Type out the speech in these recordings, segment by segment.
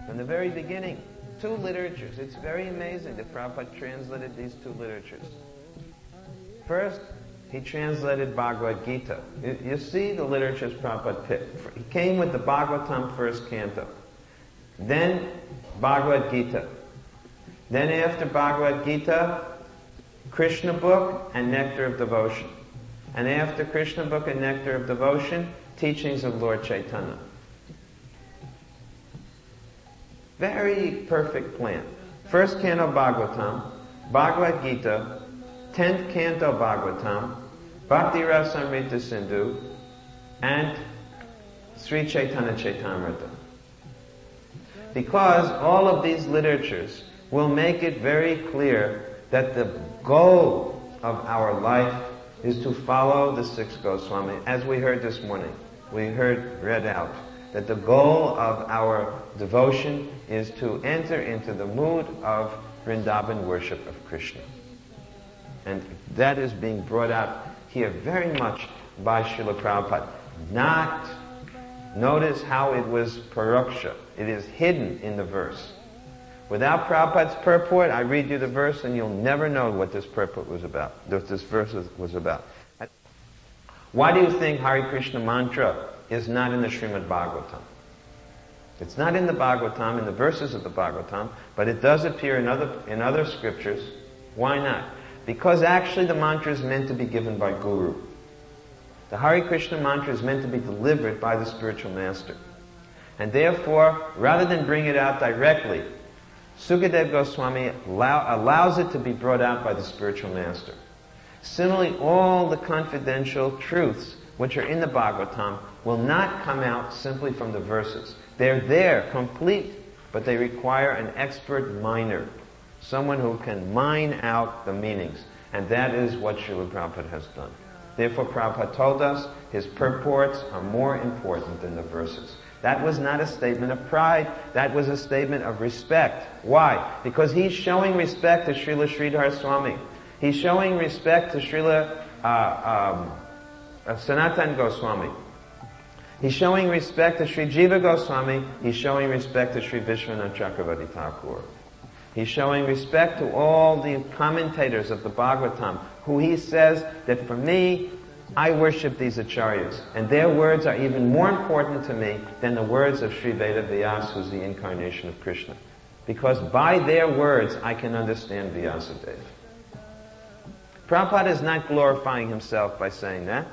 From the very beginning, two literatures. It's very amazing that Prabhupada translated these two literatures. First, he translated Bhagavad Gita. You see the literatures Prabhupada picked. He came with the Bhagavatam first canto. Then Bhagavad Gita. Then after Bhagavad Gita, Krishna book and Nectar of Devotion. And after Krishna book and Nectar of Devotion, teachings of Lord Chaitanya. Very perfect plan. First canto Bhagavatam, Bhagavad Gita, 10th canto Bhagavatam, Bhakti Rasamrita Sindhu, and Sri Chaitanya Chaitamrita. Because all of these literatures will make it very clear that the goal of our life is to follow the six Goswami. As we heard this morning, we heard read out that the goal of our devotion is to enter into the mood of Vrindavan worship of Krishna. And that is being brought out here very much by Srila Prabhupada. Notice how it was paroksha. It is hidden in the verse. Without Prabhupada's purport, I read you the verse and you'll never know what this purport was about, what this verse was about. Why do you think Hare Krishna mantra is not in the Srimad Bhagavatam? It's not in the Bhagavatam, in the verses of the Bhagavatam, but it does appear in other scriptures. Why not? Because actually the mantra is meant to be given by Guru. The Hare Krishna mantra is meant to be delivered by the spiritual master. And therefore, rather than bring it out directly, Sukadeva Goswami allows it to be brought out by the spiritual master. Similarly, all the confidential truths which are in the Bhagavatam will not come out simply from the verses. They're there, complete, but they require an expert miner, someone who can mine out the meanings. And that is what Srila Prabhupada has done. Therefore, Prabhupada told us his purports are more important than the verses. That was not a statement of pride. That was a statement of respect. Why? Because he's showing respect to Srila Sridhar Swami. He's showing respect to Srila Sanatan Goswami. He's showing respect to Sri Jiva Goswami. He's showing respect to Sri Vishwanath Chakravarti Thakur. He's showing respect to all the commentators of the Bhagavatam, who he says that for me, I worship these acharyas, and their words are even more important to me than the words of Sri Veda Vyas, who's the incarnation of Krishna. Because by their words, I can understand Vyasadeva. Prabhupada is not glorifying himself by saying that.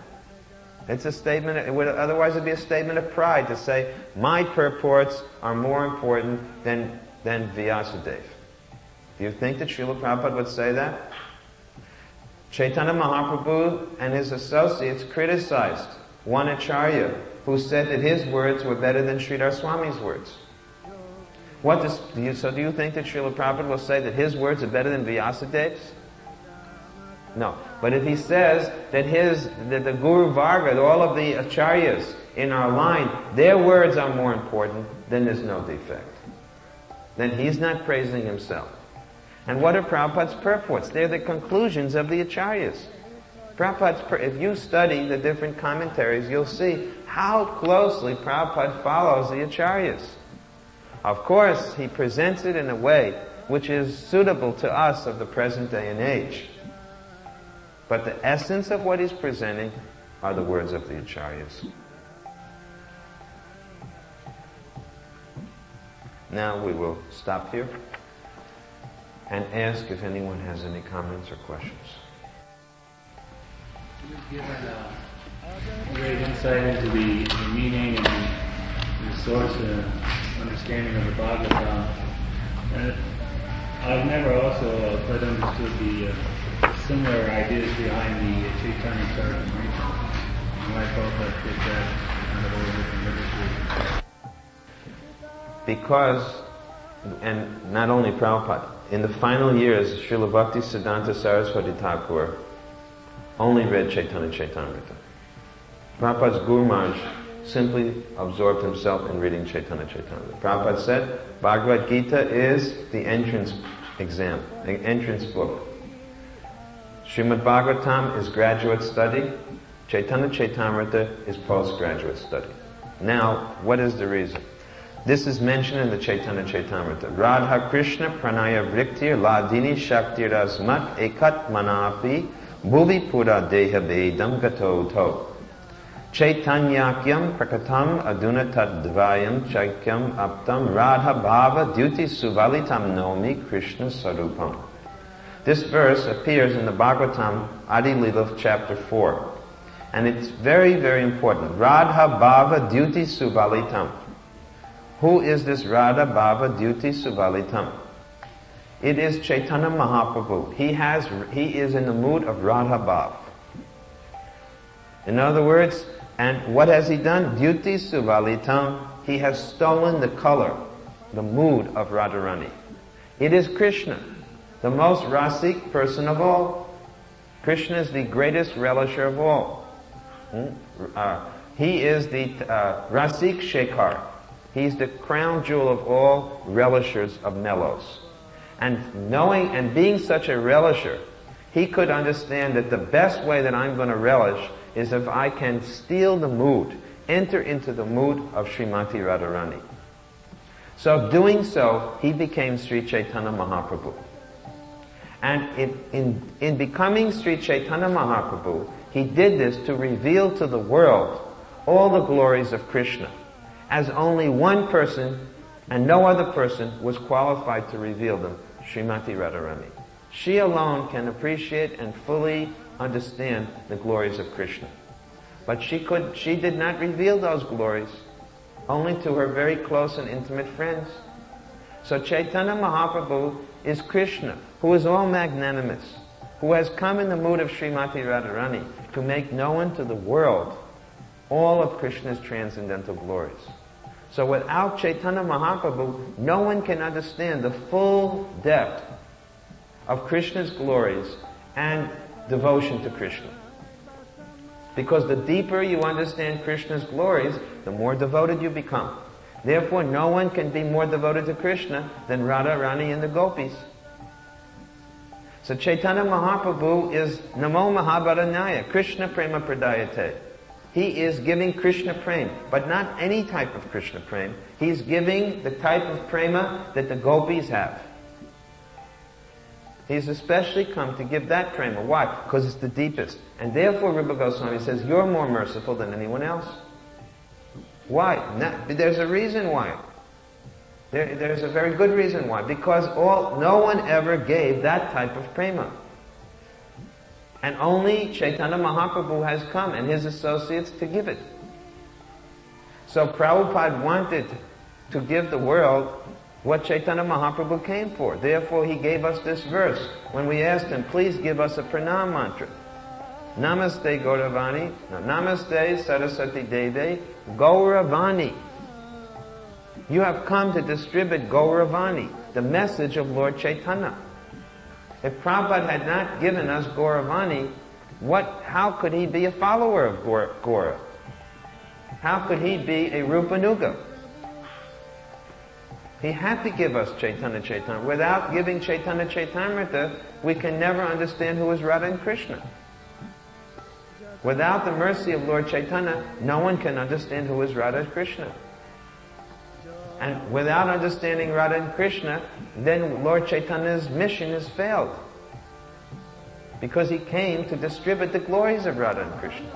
It's a statement, otherwise it would be a statement of pride to say, my purports are more important than Vyasadeva. Do you think that Srila Prabhupada would say that? Chaitanya Mahaprabhu and his associates criticized one acharya who said that his words were better than Sridhar Swami's words. Do you think that Srila Prabhupada will say that his words are better than Vyasadev's? No. But if he says that the Guru Varga, all of the acharyas in our line, their words are more important, then there's no defect. Then he's not praising himself. And what are Prabhupada's purports? They're the conclusions of the acharyas. If you study the different commentaries, you'll see how closely Prabhupada follows the acharyas. Of course, he presents it in a way which is suitable to us of the present day and age. But the essence of what he's presenting are the words of the acharyas. Now we will stop here and ask if anyone has any comments or questions. You've given a great insight into the meaning and the source and understanding of the Bhagavatam. And I've never also quite understood the similar ideas behind the Chaitanya Charitamrita. And I felt that fit that kind of over different literature. Because, and not only Prabhupada, in the final years, Srila Bhakti Siddhanta Saraswati Thakur only read Chaitanya Chaitamrita. Prabhupada's Guru Maharaj simply absorbed himself in reading Chaitanya Chaitamrita. Prabhupada said, Bhagavad Gita is the entrance exam, the entrance book. Srimad Bhagavatam is graduate study. Chaitanya Chaitamrita is postgraduate study. Now, what is the reason? This is mentioned in the Chaitanya Chaitamrita. Radha Krishna pranaya vriktir ladini shaktir asmat ekat manapi bhuvi pura deha vedam gato to. Chaitanyakyam prakatam aduna tadvayam chaikyam aptam radha bhava duti suvalitam nomi Krishna sarupam. This verse appears in the Bhagavatam Adi Lila chapter 4. And it's very, very important. Radha bhava duti suvalitam. Who is this Radha bhava duti suvalitam? It is Chaitanya Mahaprabhu. He is in the mood of Radha bhav. In other words, and what has he done? Duti suvalitam. He has stolen the color, the mood of Radharani. It is Krishna, the most rasik person of all. Krishna is the greatest relisher of all. He is the rasik shekhar. He's the crown jewel of all relishers of mellows. And knowing and being such a relisher, he could understand that the best way that I'm going to relish is if I can steal the mood, enter into the mood of Srimati Radharani. So doing so, he became Sri Chaitanya Mahaprabhu. And in becoming Sri Chaitanya Mahaprabhu, he did this to reveal to the world all the glories of Krishna, as only one person and no other person was qualified to reveal them, Srimati Radharani. She alone can appreciate and fully understand the glories of Krishna. But she did not reveal those glories, only to her very close and intimate friends. So Chaitanya Mahaprabhu is Krishna, who is all magnanimous, who has come in the mood of Srimati Radharani to make known to the world all of Krishna's transcendental glories. So without Chaitanya Mahaprabhu, no one can understand the full depth of Krishna's glories and devotion to Krishna. Because the deeper you understand Krishna's glories, the more devoted you become. Therefore, no one can be more devoted to Krishna than Radharani and the gopis. So Chaitanya Mahaprabhu is Namo Mahabharanaya, Krishna Prema Pradayate. He is giving Krishna prema, but not any type of Krishna prema. He's giving the type of prema that the gopis have. He's especially come to give that prema. Why? Because it's the deepest. And therefore Rupa Goswami says, you're more merciful than anyone else. Why? There's a reason why. There's a very good reason why. Because no one ever gave that type of prema. And only Chaitanya Mahaprabhu has come and his associates to give it. So Prabhupada wanted to give the world what Chaitanya Mahaprabhu came for. Therefore he gave us this verse when we asked him, please give us a pranam mantra. Namaste Gauravani, Namaste Saraswati Deve, Gauravani. You have come to distribute Gauravani, the message of Lord Chaitanya. If Prabhupada had not given us Gauravani, how could he be a follower of Gaura? How could he be a Rupanuga? He had to give us Chaitanya Chaitanya. Without giving Chaitanya Chaitamrita, we can never understand who is Radha and Krishna. Without the mercy of Lord Chaitanya, no one can understand who is Radha and Krishna. And without understanding Radha and Krishna, then Lord Chaitanya's mission is failed. Because he came to distribute the glories of Radha and Krishna.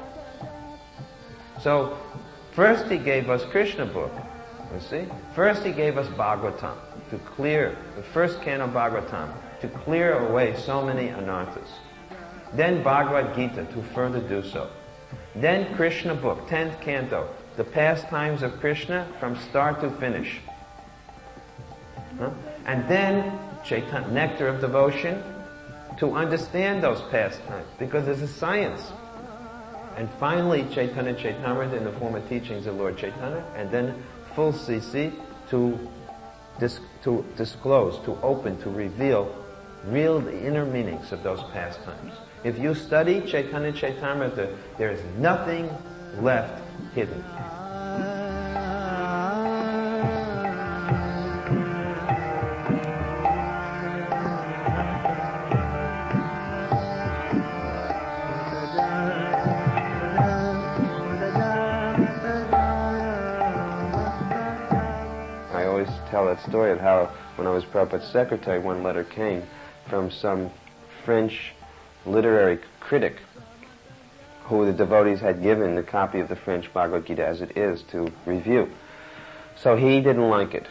So, first he gave us Krishna book. You see? First he gave us Bhagavatam to clear, the first canon Bhagavatam, to clear away so many anarthas. Then Bhagavad Gita to further do so. Then Krishna book, 10th canto, the pastimes of Krishna from start to finish. And then Chaitanya, nectar of devotion, to understand those pastimes, because there's a science. And finally Chaitanya Chaitamrita in the form of teachings of Lord Chaitanya, and then full CC to disclose, to open, to reveal the inner meanings of those pastimes. If you study Chaitanya Chaitamrita, there is nothing left hidden. always tell that story of how when I was Prabhupada's secretary, one letter came from some French literary critic who the devotees had given the copy of the French Bhagavad Gita as it is to review. So he didn't like it.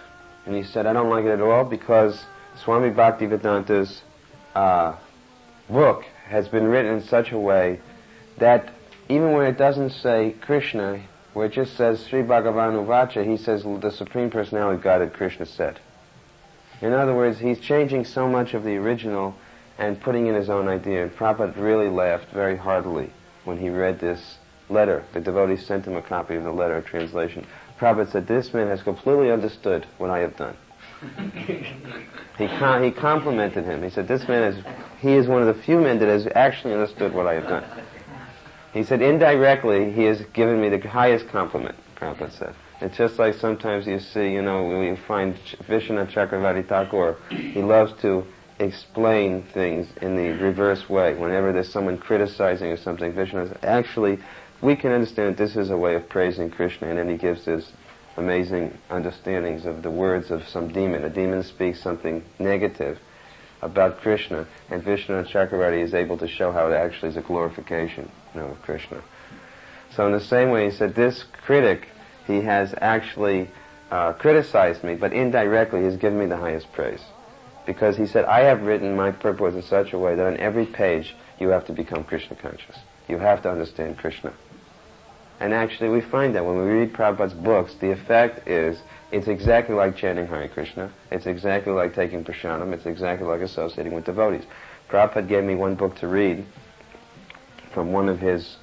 And he said, I don't like it at all because Swami Bhaktivedanta's book has been written in such a way that even when it doesn't say Krishna, where it just says Sri Bhagavanu Vacha, he says the Supreme Personality of Godhead Krishna said. In other words, he's changing so much of the original and putting in his own idea. And Prabhupada really laughed very heartily when he read this letter. The devotee sent him a copy of the letter, a translation. Prabhupada said, this man has completely understood what I have done. He complimented him. He said, he is one of the few men that has actually understood what I have done. He said, indirectly, he has given me the highest compliment, Prabhupada said. It's just like sometimes you see, we find Vishwanath Chakravarti Thakur, he loves to explain things in the reverse way. Whenever there's someone criticizing or something, Vishwanath, actually, we can understand that this is a way of praising Krishna, and then he gives his amazing understandings of the words of some demon. A demon speaks something negative about Krishna, and Vishwanath Chakravarti is able to show how it actually is a glorification, of Krishna. So in the same way, he said, this critic, he has actually criticized me, but indirectly he's given me the highest praise. Because he said, I have written my purport in such a way that on every page you have to become Krishna conscious. You have to understand Krishna. And actually we find that when we read Prabhupada's books, the effect is, it's exactly like chanting Hare Krishna, it's exactly like taking prasadam, it's exactly like associating with devotees. Prabhupada gave me one book to read from one of his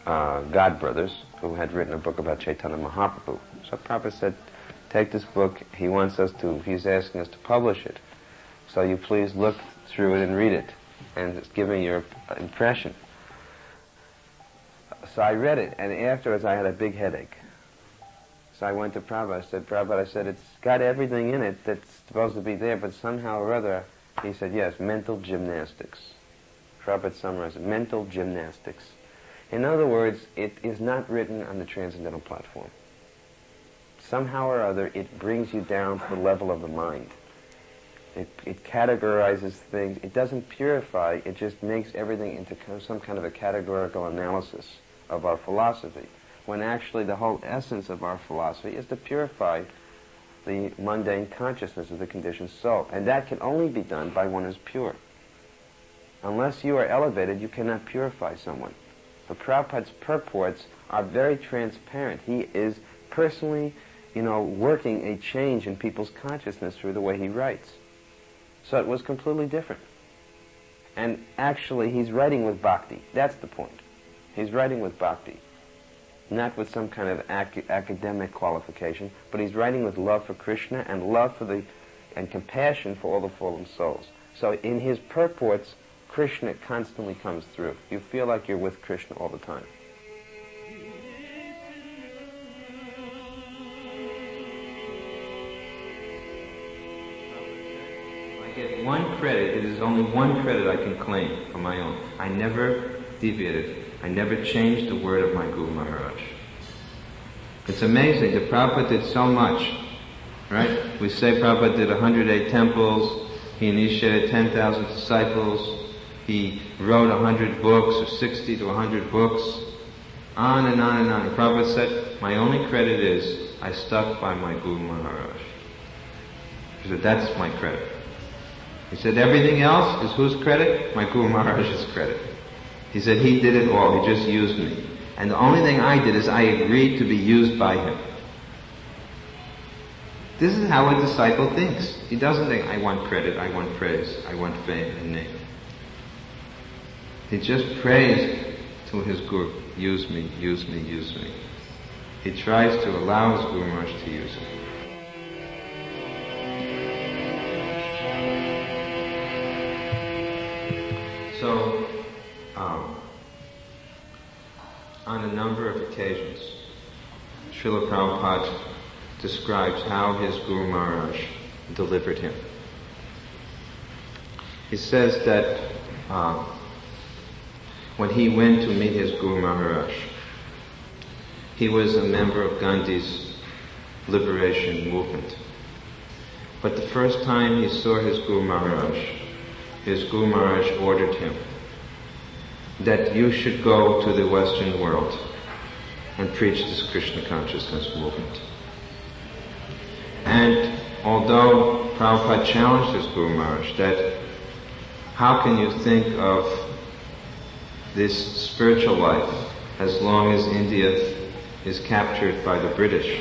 godbrothers who had written a book about Chaitanya Mahaprabhu. So Prabhupada said, take this book, he's asking us to publish it. So you please look through it and read it, and give me your impression. So I read it, and afterwards I had a big headache. So I went to Prabhupada, I said, it's got everything in it that's supposed to be there, but somehow or other, he said, yes, mental gymnastics. Prabhupada summarized it, mental gymnastics. In other words, it is not written on the transcendental platform. Somehow or other, it brings you down to the level of the mind. It categorizes things. It doesn't purify, it just makes everything into some kind of a categorical analysis of our philosophy, when actually the whole essence of our philosophy is to purify the mundane consciousness of the conditioned soul. And that can only be done by one who's pure. Unless you are elevated, you cannot purify someone. But Prabhupada's purports are very transparent. He is personally, working a change in people's consciousness through the way he writes. So it was completely different. And actually, he's writing with bhakti. That's the point. He's writing with bhakti. Not with some kind of academic qualification, but he's writing with love for Krishna and love for and compassion for all the fallen souls. So in his purports, Krishna constantly comes through. You feel like you're with Krishna all the time. I get one credit. It is only one credit I can claim for my own. I never deviated. I never changed the word of my Guru Maharaj. It's amazing that Prabhupada did so much, right? We say Prabhupada did 108 temples, he initiated 10,000 disciples, he wrote 100 books, or 60 to 100 books, on and on and on. And Prabhupada said, my only credit is, I stuck by my Guru Maharaj. He said, that's my credit. He said, everything else is whose credit? My Guru Maharaj's credit. He said, he did it all, he just used me. And the only thing I did is I agreed to be used by him. This is how a disciple thinks. He doesn't think, I want credit, I want praise, I want fame and name. He just prays to his Guru, use me, use me, use me. He tries to allow his Guru Maharaj to use him. So, on a number of occasions, Srila Prabhupada describes how his Guru Maharaj delivered him. He says that when he went to meet his Guru Maharaj, he was a member of Gandhi's liberation movement. But the first time he saw his Guru Maharaj ordered him that you should go to the Western world and preach this Krishna consciousness movement. And although Prabhupada challenged his Guru Maharaj that how can you think of this spiritual life as long as India is captured by the British,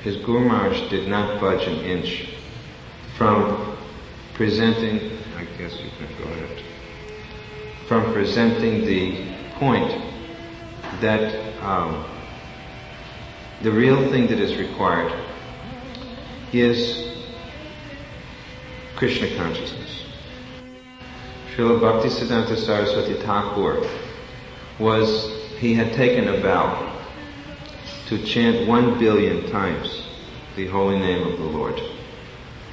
his Guru Maharaj did not budge an inch from presenting, I guess you can go ahead, from presenting the point that the real thing that is required is Krishna consciousness. Srila Bhaktisiddhanta Saraswati Thakur he had taken a vow to chant 1 billion times the holy name of the Lord.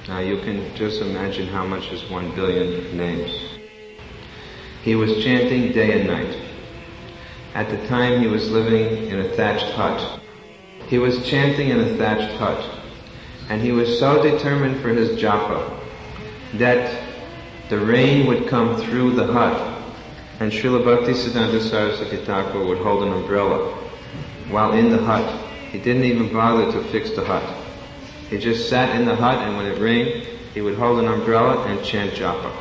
Now you can just imagine how much is 1 billion names. He was chanting day and night. At the time he was living in a thatched hut. He was chanting in a thatched hut, and he was so determined for his japa that the rain would come through the hut, and Srila Bhaktisiddhanta Saraswati Thakur would hold an umbrella while in the hut. He didn't even bother to fix the hut. He just sat in the hut, and when it rained, he would hold an umbrella and chant japa.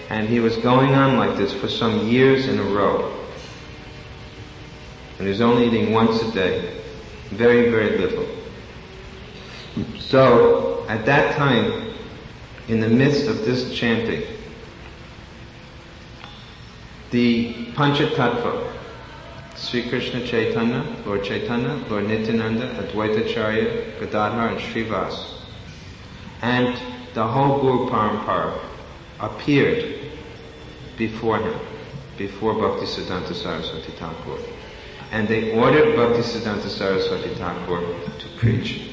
And he was going on like this for some years in a row. And he was only eating once a day, very, very little. So, at that time, in the midst of this chanting, the Panchatattva, Sri Krishna Chaitanya, Lord Nityananda, Advaitacharya, Gadadhar, and Srivas, and the whole Guru Parampara appeared before him, before Bhaktisiddhanta Saraswati Thakur. And they ordered Bhaktisiddhanta Saraswati Thakur to preach.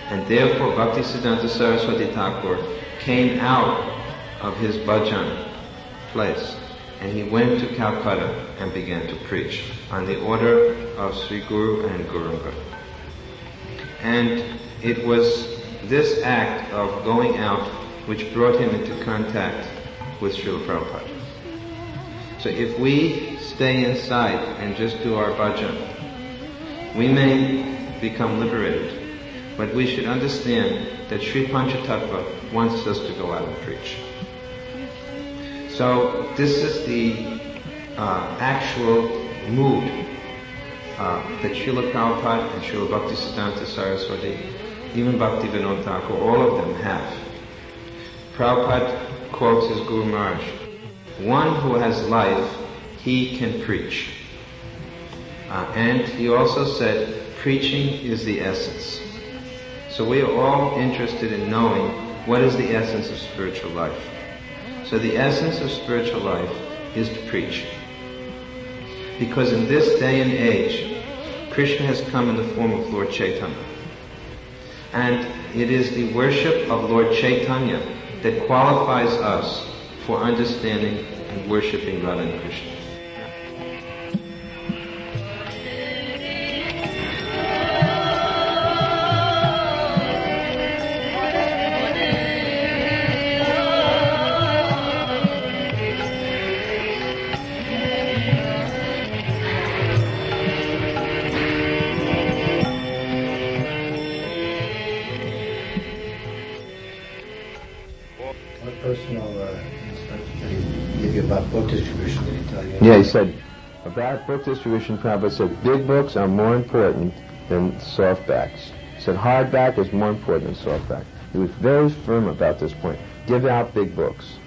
And therefore Bhaktisiddhanta Saraswati Thakur came out of his bhajan place, and he went to Calcutta and began to preach on the order of Sri Guru and Gurunga. And it was this act of going out which brought him into contact with Srila Prabhupada. So if we stay inside and just do our bhajan, we may become liberated, but we should understand that Sri Panchatattva wants us to go out and preach. So this is the actual mood that Srila Prabhupada and Srila Bhaktisiddhanta Saraswati, even Bhaktivinoda Thakur, all of them have. Prabhupada quotes his Guru Maharaj, one who has life, he can preach. And he also said, preaching is the essence. So we are all interested in knowing what is the essence of spiritual life. So the essence of spiritual life is to preach. Because in this day and age, Krishna has come in the form of Lord Chaitanya. And it is the worship of Lord Chaitanya that qualifies us for understanding and worshipping Radha and Krishna. Yeah, he said, about book distribution, Prabhupada said, big books are more important than softbacks. He said, hardback is more important than softback. He was very firm about this point. Give out big books.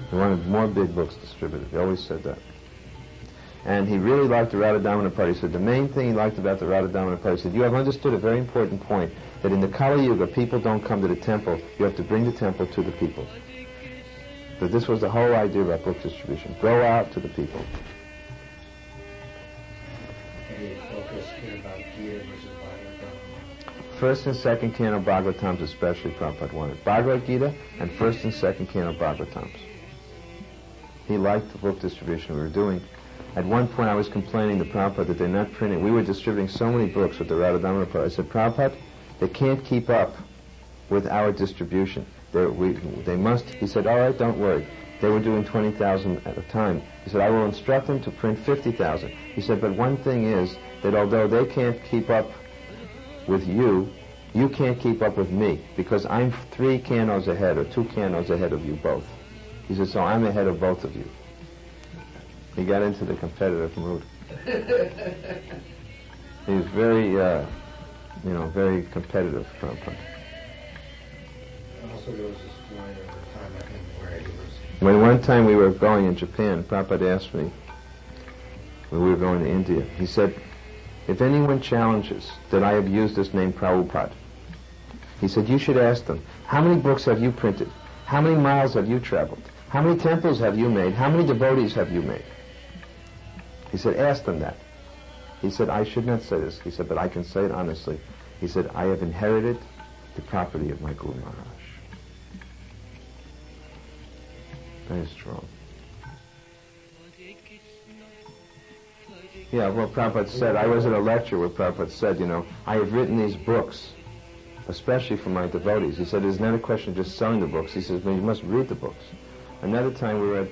He wanted more big books distributed. He always said that. And he really liked the Radha Damodar Party. He said, the main thing he liked about the Radha Damodar Party, he said, you have understood a very important point, that in the Kali Yuga, people don't come to the temple. You have to bring the temple to the people. But this was the whole idea about book distribution. Go out to the people. Any focus here about Gita versus Bhagavatam? First and second canto Bhagavatams especially Prabhupada wanted. Bhagavad Gita and first and second canto Bhagavatams. He liked the book distribution we were doing. At one point I was complaining to Prabhupada that they're not printing. We were distributing so many books with the Radha Damodar Party. I said, Prabhupada, They can't keep up with our distribution. They must, he said, all right, don't worry. They were doing 20,000 at a time. He said, I will instruct them to print 50,000. He said, but one thing is that although they can't keep up with you, you can't keep up with me, because I'm 3 cannos ahead or 2 cannos ahead of you both. He said, so I'm ahead of both of you. He got into the competitive mood. He was very, very competitive. Also, there was this story of the time, I think, where he was... When one time we were going in Japan, Prabhupada asked me, when we were going to India, he said, if anyone challenges that I have used this name Prabhupada, he said, you should ask them, how many books have you printed? How many miles have you traveled? How many temples have you made? How many devotees have you made? He said, ask them that. He said, I should not say this. He said, but I can say it honestly. He said, I have inherited the property of my Guru Maharaj. Very strong. Yeah, well, Prabhupada said, I was at a lecture where Prabhupada said, I have written these books, especially for my devotees. He said, it's not a question of just selling the books. He says, well, you must read the books. Another time we were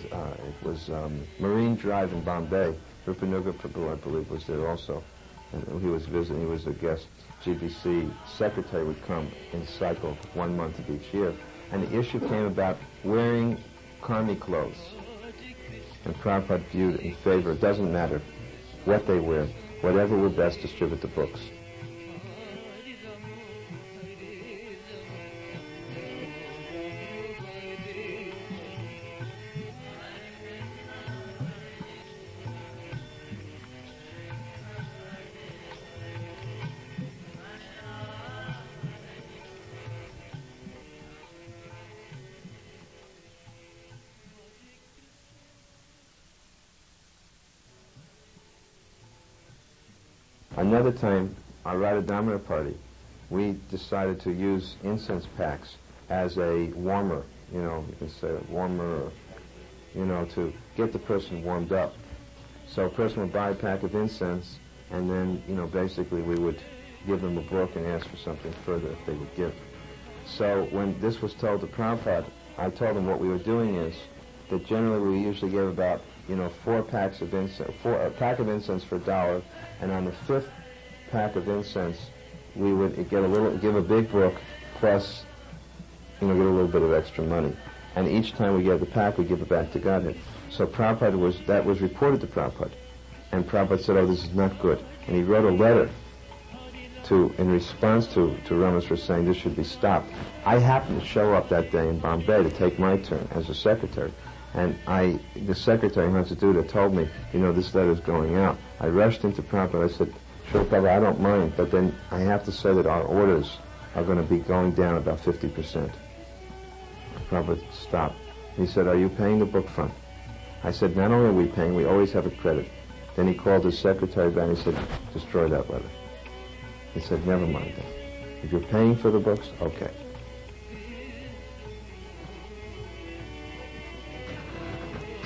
it was Marine Drive in Bombay. Rupanuga Prabhu, I believe, was there also. And he was visiting, he was a guest. GBC secretary would come in cycle 1 month of each year. And the issue came about wearing karmi clothes. And Prabhupada viewed it in favor. It doesn't matter what they wear. Whatever will best distribute the books. Another time, our Radha Damodar party, we decided to use incense packs as a warmer, you can say a warmer, to get the person warmed up. So a person would buy a pack of incense, and then, basically we would give them a book and ask for something further if they would give. So when this was told to Prabhupada, I told him what we were doing is that generally we usually give about 4 packs of incense, a pack of incense for $1, and on the 5th pack of incense, we would give a big book plus, get a little bit of extra money. And each time we gave the pack, we give it back to Godhead. So that was reported to Prabhupada, and Prabhupada said, "Oh, this is not good," and he wrote a letter in response to Ramas for saying this should be stopped. I happened to show up that day in Bombay to take my turn as a secretary. And the secretary, Hansaduta, told me, this letter's going out. I rushed into Prabhupada. I said, Srila Prabhupada, I don't mind, but then I have to say that our orders are going to be going down about 50%. Prabhupada stopped. He said, are you paying the book fund? I said, not only are we paying, we always have a credit. Then he called his secretary back and he said, destroy that letter. He said, never mind that. If you're paying for the books, okay.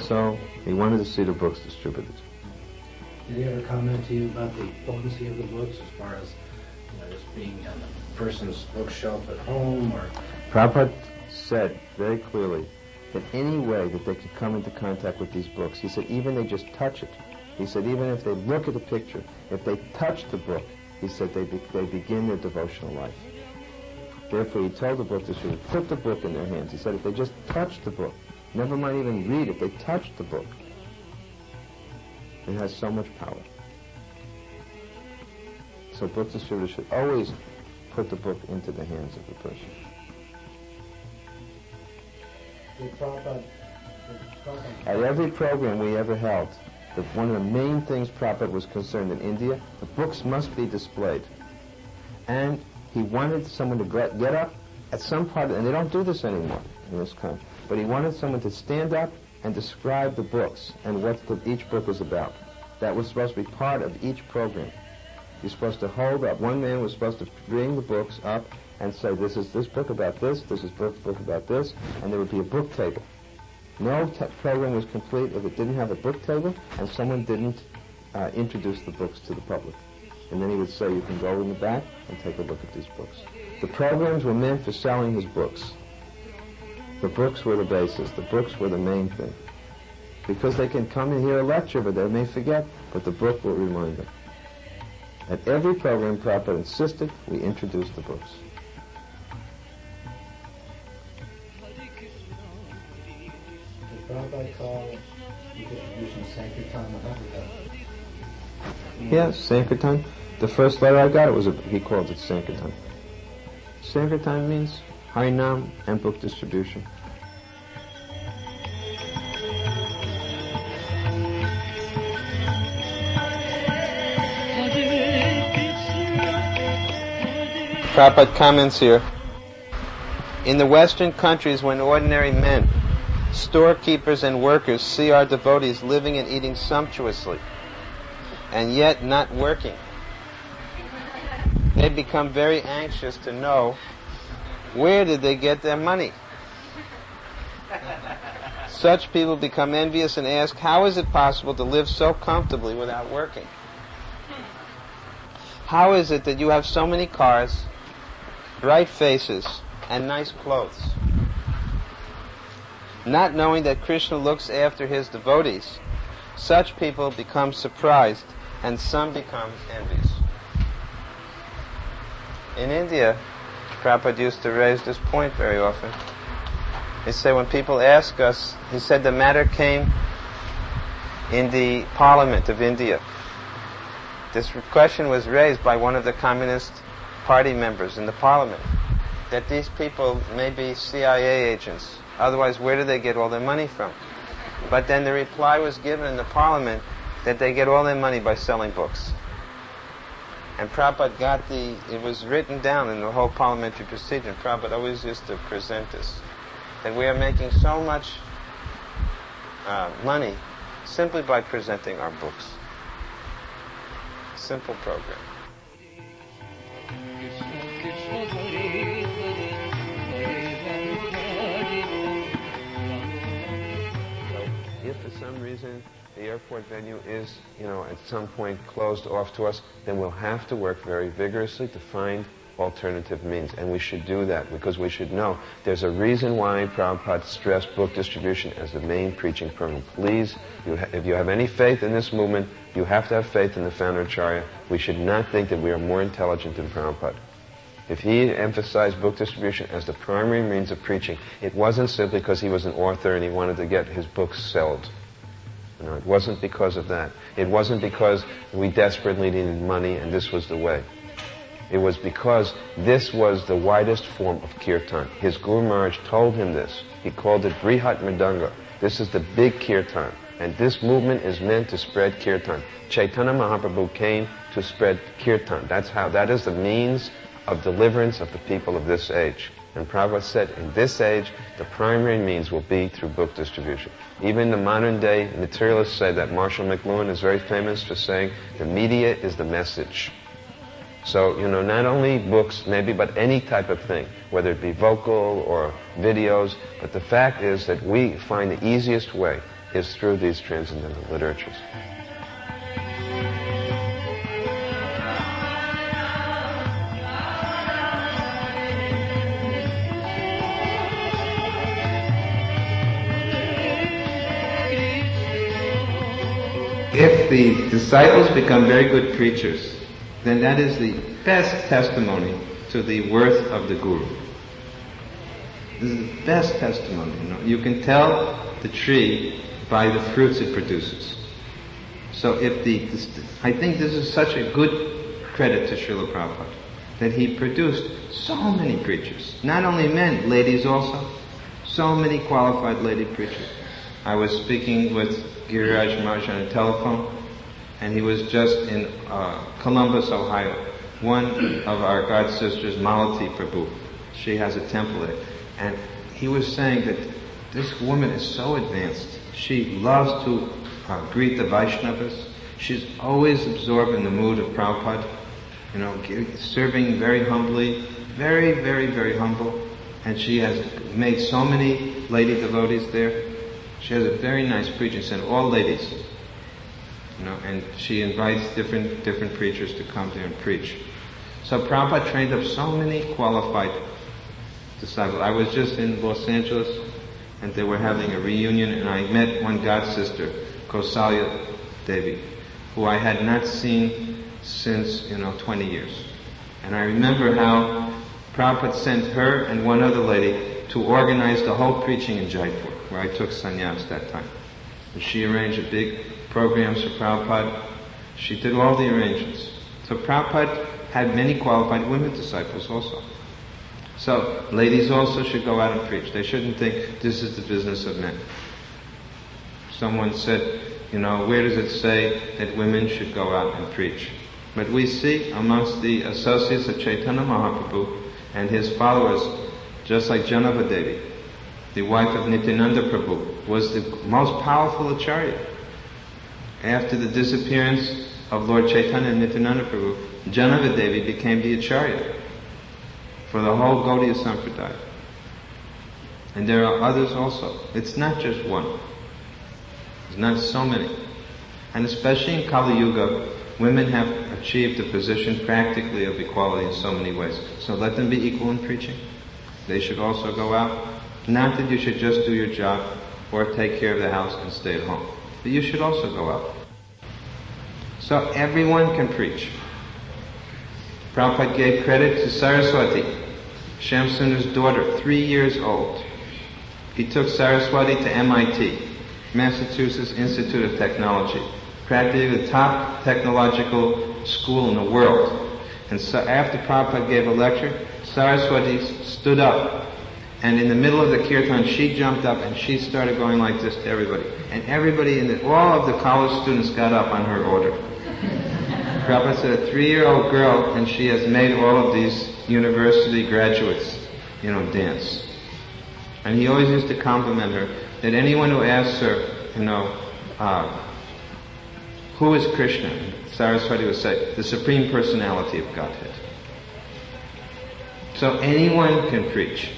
So he wanted to see the books distributed. Did he ever comment to you about the potency of the books as far as just being on the person's bookshelf at home? Or Prabhupada said very clearly that any way that they could come into contact with these books, he said even they just touch it. He said even if they look at the picture, if they touch the book, he said they begin their devotional life. Therefore he told the book distributors, put the book in their hands. He said if they just touch the book, never mind even read it, they touch the book, it has so much power. So book distributors should always put the book into the hands of the person. At every program we ever held, one of the main things Prabhupada was concerned in India, the books must be displayed. And he wanted someone to get up at some part, and they don't do this anymore in this country, but he wanted someone to stand up and describe the books and what each book was about. That was supposed to be part of each program. You're supposed to hold up. One man was supposed to bring the books up and say, this is this book about this is book about this, and there would be a book table. No program was complete if it didn't have a book table and someone didn't introduce the books to the public. And then he would say, you can go in the back and take a look at these books. The programs were meant for selling his books. The books were the basis. The books were the main thing. Because they can come and hear a lecture, but they may forget, but the book will remind them. At every program, Prabhupada insisted we introduce the books. Did Prabhupada call the distribution Sankirtan Mahaprabhu? Yes, Sankirtan. The first letter I got, he called it Sankirtan. Sankirtan means Harinam and book distribution. Prabhupada comments here. In the Western countries, when ordinary men, storekeepers and workers see our devotees living and eating sumptuously, and yet not working, they become very anxious to know where did they get their money. Such people become envious and ask, how is it possible to live so comfortably without working? How is it that you have so many cars, bright faces, and nice clothes? Not knowing that Krishna looks after his devotees, such people become surprised, and some become envious. In India, Prabhupada used to raise this point very often. He said when people ask us, he said the matter came in the Parliament of India. This question was raised by one of the Communist Party members in the Parliament, that these people may be CIA agents. Otherwise, where do they get all their money from? But then the reply was given in the Parliament that they get all their money by selling books. And Prabhupada it was written down in the whole parliamentary procedure, and Prabhupada always used to present this, that we are making so much money simply by presenting our books. Simple program. If for some reason the airport venue is, at some point closed off to us, then we'll have to work very vigorously to find alternative means. And we should do that because we should know there's a reason why Prabhupada stressed book distribution as the main preaching program. Please, if you have any faith in this movement, you have to have faith in the founder Acharya. We should not think that we are more intelligent than Prabhupada. If he emphasized book distribution as the primary means of preaching, it wasn't simply because he was an author and he wanted to get his books sold. It wasn't because of that. It wasn't because we desperately needed money and this was the way. It was because this was the widest form of kirtan. His Guru Maharaj told him this. He called it Brihat Mridanga. This is the big kirtan. And this movement is meant to spread kirtan. Chaitanya Mahaprabhu came to spread kirtan. That is the means of deliverance of the people of this age. And Prabhupada said, in this age, the primary means will be through book distribution. Even the modern day materialists say that. Marshall McLuhan is very famous for saying, the media is the message. So, not only books, maybe, but any type of thing, whether it be vocal or videos, but the fact is that we find the easiest way is through these transcendental literatures. If the disciples become very good preachers, then that is the best testimony to the worth of the Guru. This is the best testimony. You can tell the tree by the fruits it produces. So I think this is such a good credit to Srila Prabhupada, that he produced so many preachers. Not only men, ladies also. So many qualified lady preachers. I was speaking with Giriraj Maharaj on a telephone, and he was just in Columbus, Ohio. One of our God sisters, Malati Prabhu, she has a temple there. And he was saying that this woman is so advanced. She loves to greet the Vaishnavas. She's always absorbed in the mood of Prabhupada, serving very humbly, very, very, very humble. And she has made so many lady devotees there. She has a very nice preaching center, all ladies. and she invites different preachers to come there and preach. So Prabhupada trained up so many qualified disciples. I was just in Los Angeles, and they were having a reunion, and I met one god sister, Kausalya Devi, who I had not seen since 20 years. And I remember how Prabhupada sent her and one other lady to organize the whole preaching in Jaipur, where I took sannyas that time. And she arranged a big programs for Prabhupada. She did all the arrangements. So Prabhupada had many qualified women disciples also. So ladies also should go out and preach. They shouldn't think this is the business of men. Someone said, where does it say that women should go out and preach? But we see amongst the associates of Chaitanya Mahaprabhu and his followers, just like Janava Devi, the wife of Nityananda Prabhu, was the most powerful acharya. After the disappearance of Lord Chaitanya and Nityananda Prabhu, Janava Devi became the acharya for the whole Gaudiya Sampradaya. And there are others also. It's not just one. There's not so many. And especially in Kali Yuga, women have achieved a position practically of equality in so many ways. So let them be equal in preaching. They should also go out. Not that you should just do your job or take care of the house and stay at home. But you should also go out. So everyone can preach. Prabhupada gave credit to Saraswati, Shamsundar's daughter, 3 years old. He took Saraswati to MIT, Massachusetts Institute of Technology, practically the top technological school in the world. And so after Prabhupada gave a lecture, Saraswati stood up, and in the middle of the kirtan, she jumped up and she started going like this to everybody. And everybody, all of the college students got up on her order. Prabhupada said, a 3-year-old girl, and she has made all of these university graduates, dance. And he always used to compliment her, that anyone who asks her, who is Krishna? Saraswati would say, the Supreme Personality of Godhead. So anyone can preach.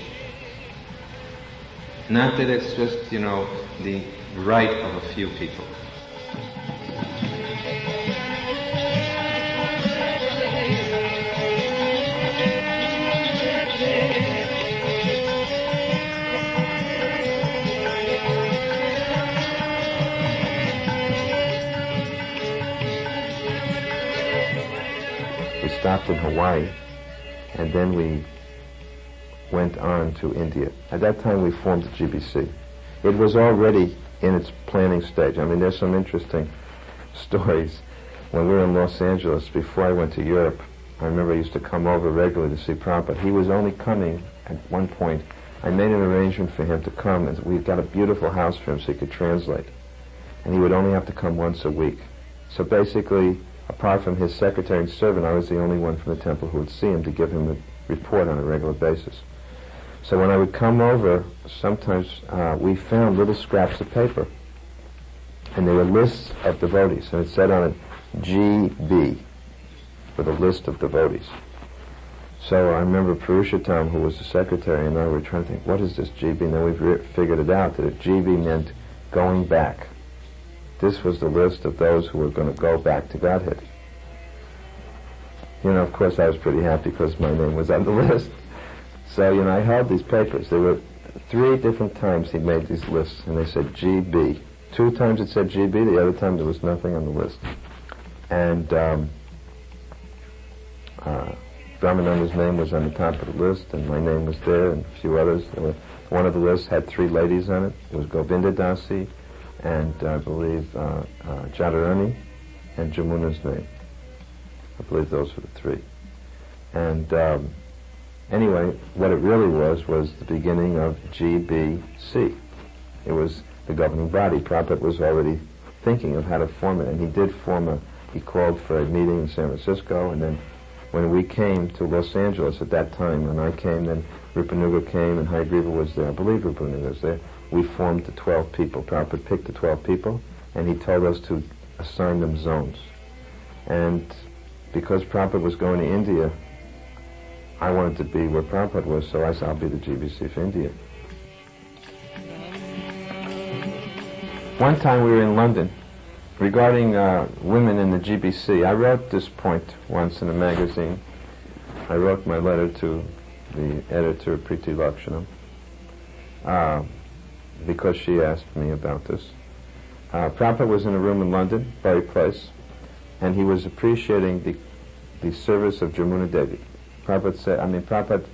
Not that it's just, the right of a few people. Stopped in Hawaii, and then we went on to India. At that time we formed the GBC. It was already in its planning stage. I mean, there's some interesting stories. When we were in Los Angeles, before I went to Europe, I remember I used to come over regularly to see Prabhupada. He was only coming at one point. I made an arrangement for him to come, and we got a beautiful house for him so he could translate. And he would only have to come once a week. So basically, apart from his secretary and servant, I was the only one from the temple who would see him to give him a report on a regular basis. So when I would come over, sometimes we found little scraps of paper, and they were lists of devotees, and it said on it, GB, with a list of devotees. So I remember Purushottam, who was the secretary, and I were trying to think, what is this GB? And then we figured it out, that if GB meant going back. This was the list of those who were going to go back to Godhead. Of course I was pretty happy because my name was on the list. So, I held these papers. There were 3 different times he made these lists, and they said GB. 2 times it said GB, the other time there was nothing on the list. And Brahmananda's name was on the top of the list, and my name was there, and a few others. One of the lists had 3 ladies on it. It was Govinda Dasi, and I believe Jadharani, and Jamuna's name. I believe those were the 3. And anyway, what it really was the beginning of GBC. It was the governing body. Prabhupada was already thinking of how to form it, and he did he called for a meeting in San Francisco, and then when we came to Los Angeles at that time, when I came, then Rupanuga came, and Hayagriva was there. I believe Rupanuga was there. We formed the 12 people. Prabhupada picked the 12 people, and he told us to assign them zones. And because Prabhupada was going to India, I wanted to be where Prabhupada was, so I said, I'll be the GBC for India. One time we were in London, regarding women in the GBC, I wrote this point once in a magazine. I wrote my letter to the editor of Priti Lakshanam because she asked me about this. Prabhupada was in a room in London, Bury Place, and he was appreciating the service of Jamuna Devi. Prabhupada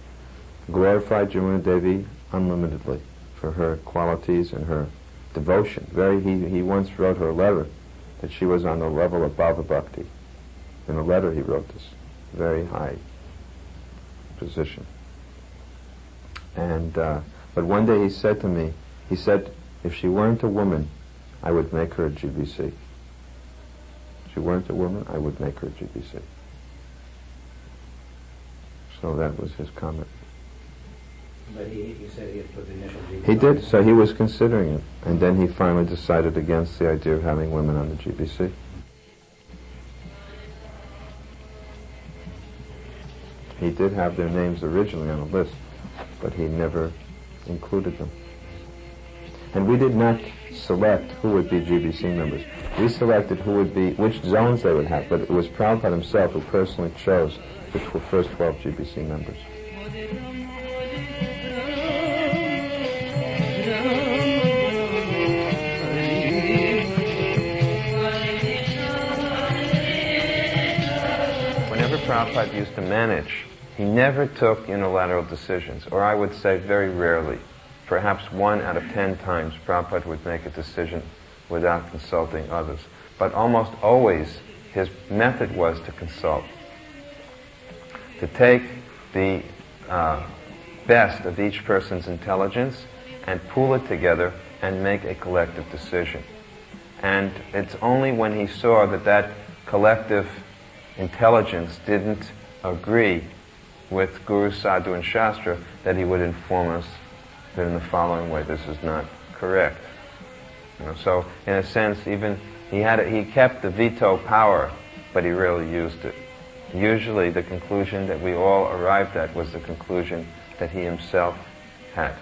glorified Jamuna Devi unlimitedly for her qualities and her devotion. He once wrote her a letter that she was on the level of Bhava Bhakti. In a letter he wrote this, very high position. And but one day he said to me, he said, if she weren't a woman, I would make her a GBC. If she weren't a woman, I would make her a GBC. So that was his comment. But he said he had put the initial GBC. He did, so he was considering it. And then he finally decided against the idea of having women on the GBC. He did have their names originally on a list, but he never included them. And we did not select who would be GBC members. We selected who would be, which zones they would have, but it was Prabhupada himself who personally chose the first 12 GBC members. Whenever Prabhupada used to manage, he never took unilateral decisions, or I would say very rarely. Perhaps 1 out of 10 times Prabhupada would make a decision without consulting others. But almost always his method was to consult, to take the best of each person's intelligence and pool it together and make a collective decision. And it's only when he saw that that collective intelligence didn't agree with Guru, Sadhu, and Shastra that he would inform us that in the following way, this is not correct. So in a sense, even he kept the veto power, but he rarely used it. Usually the conclusion that we all arrived at was the conclusion that he himself had.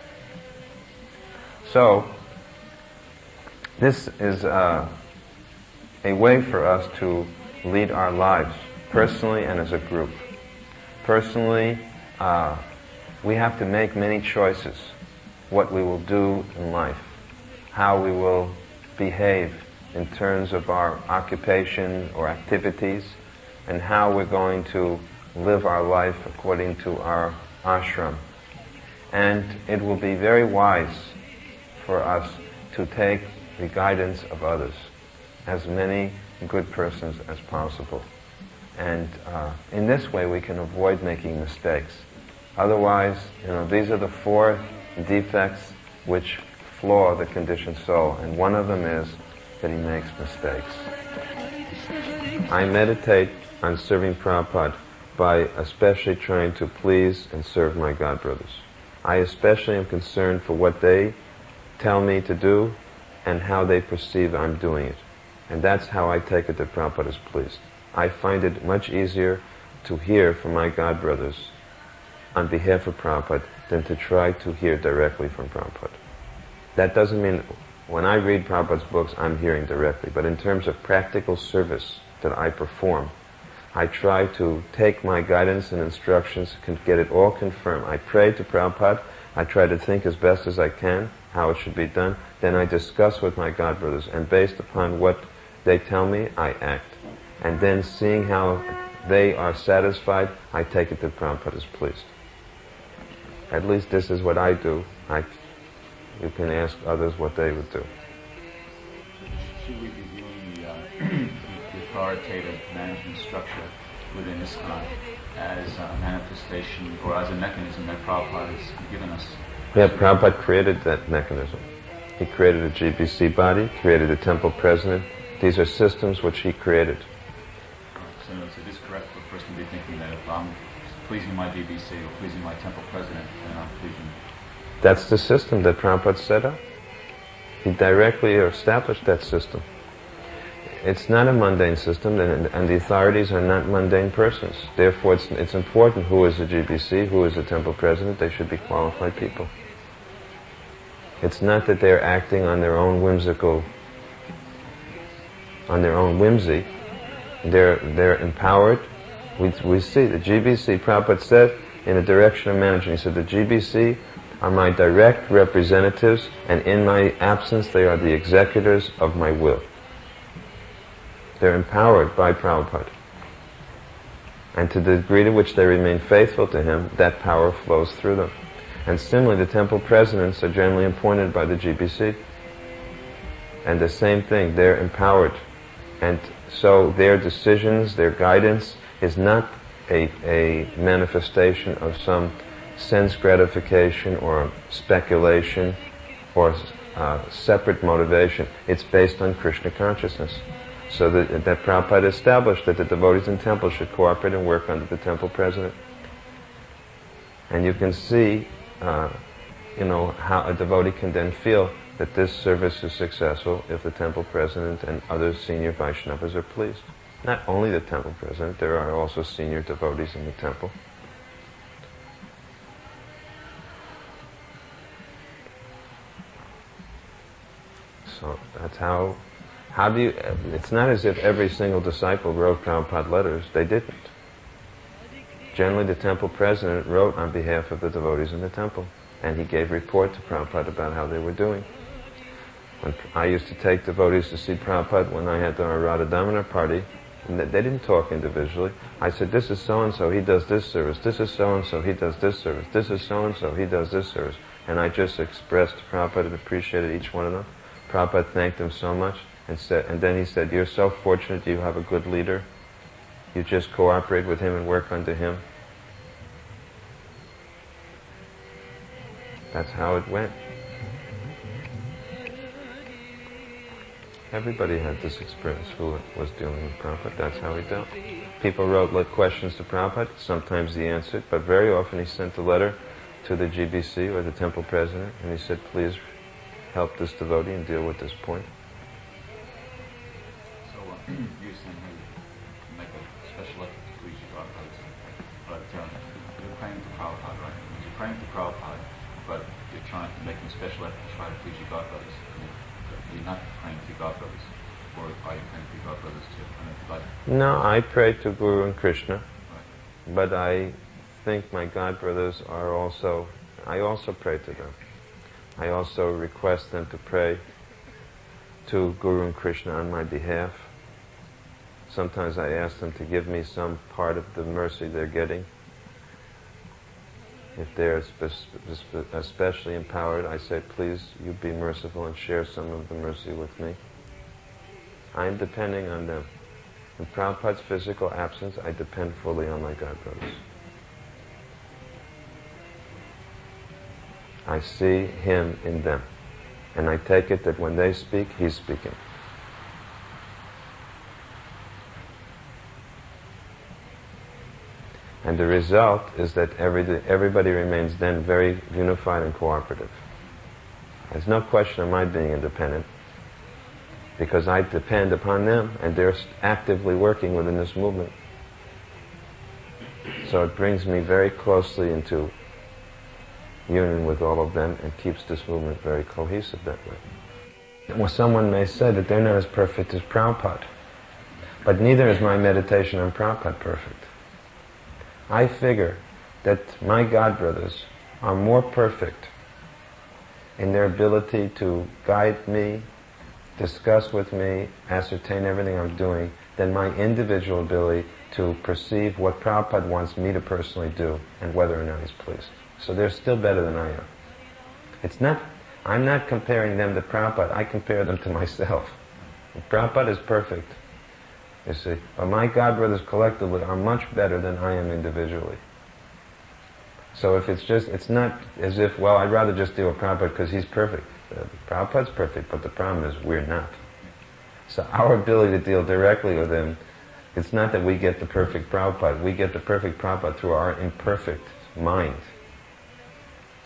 So this is a way for us to lead our lives, personally and as a group. Personally, we have to make many choices. What we will do in life, how we will behave in terms of our occupation or activities, and how we're going to live our life according to our ashram. And it will be very wise for us to take the guidance of others, as many good persons as possible. And in this way we can avoid making mistakes. Otherwise, these are the 4 defects which flaw the conditioned soul, and one of them is that he makes mistakes. I meditate on serving Prabhupada by especially trying to please and serve my God brothers. I especially am concerned for what they tell me to do and how they perceive I'm doing it. And that's how I take it that Prabhupada is pleased. I find it much easier to hear from my God brothers on behalf of Prabhupada than to try to hear directly from Prabhupada. That doesn't mean when I read Prabhupada's books I'm hearing directly, but in terms of practical service that I perform, I try to take my guidance and instructions, get it all confirmed. I pray to Prabhupada, I try to think as best as I can how it should be done, then I discuss with my God brothers, and based upon what they tell me, I act. And then seeing how they are satisfied, I take it that Prabhupada is pleased. At least this is what I do. You can ask others what they would do. Should we be viewing the authoritative management structure within ISKCON as a manifestation or as a mechanism that Prabhupada has given us? Yeah, Prabhupada created that mechanism. He created a GBC body, created a temple president. These are systems which he created. So it is correct for a person to be thinking that if I'm pleasing my GBC or pleasing my temple president, then I'm pleasing. That's the system that Prabhupada set up. He directly established that system. It's not a mundane system, and the authorities are not mundane persons. Therefore, it's important who is a GBC, who is a temple president. They should be qualified people. It's not that they're acting on their own whimsical on their own whimsy. They're empowered. We see the GBC, Prabhupada said in the direction of management, he said the GBC are my direct representatives, and in my absence they are the executors of my will. They're empowered by Prabhupada. And to the degree to which they remain faithful to him, that power flows through them. And similarly, the temple presidents are generally appointed by the GBC. And the same thing, they're empowered. And so their decisions, their guidance is not a manifestation of some sense gratification or speculation or separate motivation. It's based on Krishna consciousness. So that Prabhupada established that the devotees in temple should cooperate and work under the temple president. And you can see, how a devotee can then feel that this service is successful if the temple president and other senior Vaishnavas are pleased. Not only the temple president, there are also senior devotees in the temple. So that's how do you, it's not as if every single disciple wrote Prabhupada letters. They didn't. Generally the temple president wrote on behalf of the devotees in the temple, and he gave report to Prabhupada about how they were doing. When I used to take devotees to see Prabhupada when I had our Radha Damodar party, and they didn't talk individually. I said, this is so-and-so, he does this service. This is so-and-so, he does this service. This is so-and-so, he does this service. And I just expressed to Prabhupada and appreciated each one of them. Prabhupada thanked him so much, and then he said, you're so fortunate you have a good leader. You just cooperate with him and work under him. That's how it went. Everybody had this experience who was dealing with Prabhupada. That's how he dealt. People wrote questions to Prabhupada. Sometimes he answered, but very often he sent a letter to the GBC or the temple president, and he said, please help this devotee and deal with this point. So you're saying how you make a special effort to please your godbrothers, but you're praying to Prabhupada, right? You're praying to Prabhupada, but you're trying to make a special effort to try to please your godbrothers. You're not praying to your godbrothers, or are you praying to your godbrothers too? No, I pray to Guru and Krishna, Right. but I think my godbrothers are also, I also pray to them. I also request them to pray to Guru and Krishna on my behalf. Sometimes I ask them to give me some part of the mercy they're getting. If they're especially empowered, I say, please, you be merciful and share some of the mercy with me. I'm depending on them. In Prabhupada's physical absence, I depend fully on my godbrothers. I see him in them. And I take it that when they speak, he's speaking. And the result is that everybody remains then very unified and cooperative. There's no question of my being independent, because I depend upon them, and they're actively working within this movement. So it brings me very closely into union with all of them and keeps this movement very cohesive that way. Well, someone may say that they're not as perfect as Prabhupada, but neither is my meditation on Prabhupada perfect. I figure that my godbrothers are more perfect in their ability to guide me, discuss with me, ascertain everything I'm doing, than my individual ability to perceive what Prabhupada wants me to personally do and whether or not he's pleased. So they're still better than I am. I'm not comparing them to Prabhupada, I compare them to myself. Prabhupada is perfect, you see. But my godbrothers collectively are much better than I am individually. So if it's not as if, well, I'd rather just deal with Prabhupada because he's perfect. Prabhupada's perfect, but the problem is we're not. So our ability to deal directly with him, it's not that we get the perfect Prabhupada, we get the perfect Prabhupada through our imperfect mind.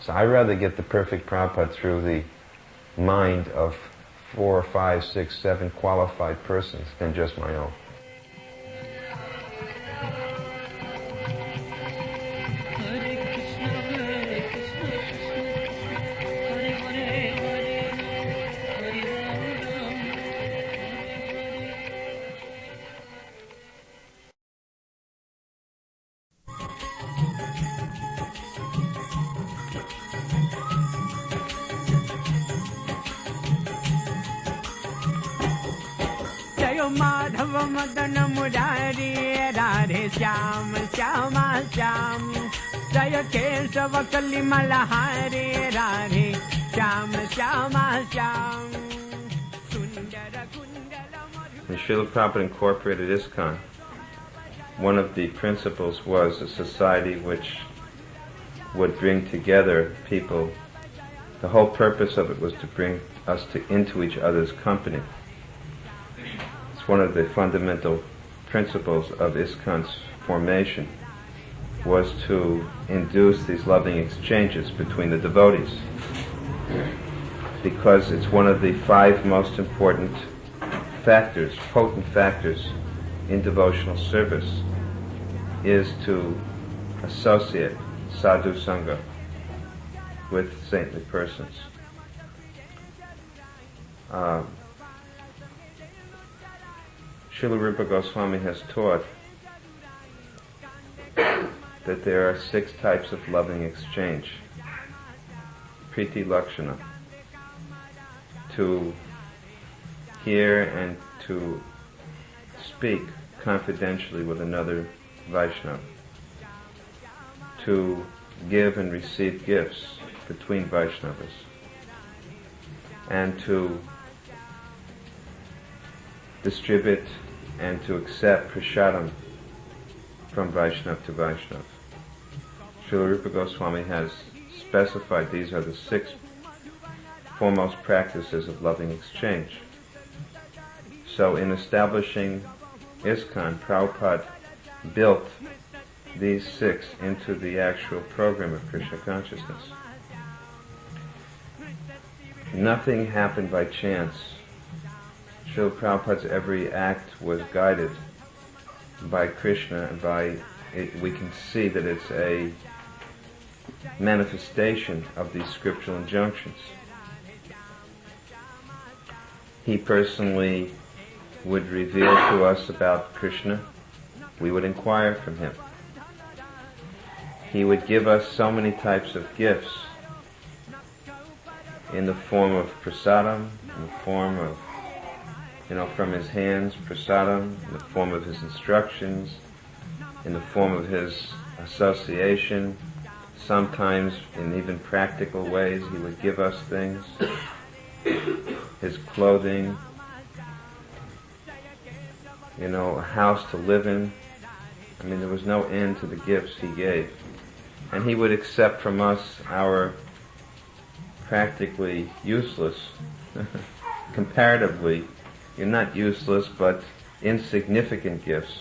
So I'd rather get the perfect Prabhupada through the mind of 4, 5, 6, 7 qualified persons than just my own. Madhav Madan Murari Radhe Shyam Shyama Shyam जय केशव कलिमलहारी राधे श्याम श्यामा श्याम सुंदर कुंडल When Srila Prabhupada incorporated ISKCON, one of the principles was a society which would bring together people. The whole purpose of it was to bring us into each other's company. It's one of the fundamental principles of ISKCON's formation, was to induce these loving exchanges between the devotees, because it's one of the 5 most important factors, potent factors in devotional service, is to associate sadhu sangha with saintly persons. Srila Rupa Goswami has taught that there are 6 types of loving exchange. Priti Lakshana, to hear and to speak confidentially with another Vaishnava, to give and receive gifts between Vaishnavas, and to distribute and to accept prasadam from Vaishnava to Vaishnava. Srila Rupa Goswami has specified these are the 6 foremost practices of loving exchange. So in establishing ISKCON, Prabhupada built these 6 into the actual program of Krishna consciousness. Nothing happened by chance. Srila Prabhupada's every act was guided by Krishna, and by it we can see that it's a manifestation of these scriptural injunctions. He personally would reveal to us about Krishna. We would inquire from him. He would give us so many types of gifts in the form of prasadam, in the form of, from his hands, prasadam, in the form of his instructions, in the form of his association. Sometimes in even practical ways he would give us things. His clothing, a house to live in. There was no end to the gifts he gave. And he would accept from us our practically useless, comparatively, not useless, but insignificant gifts,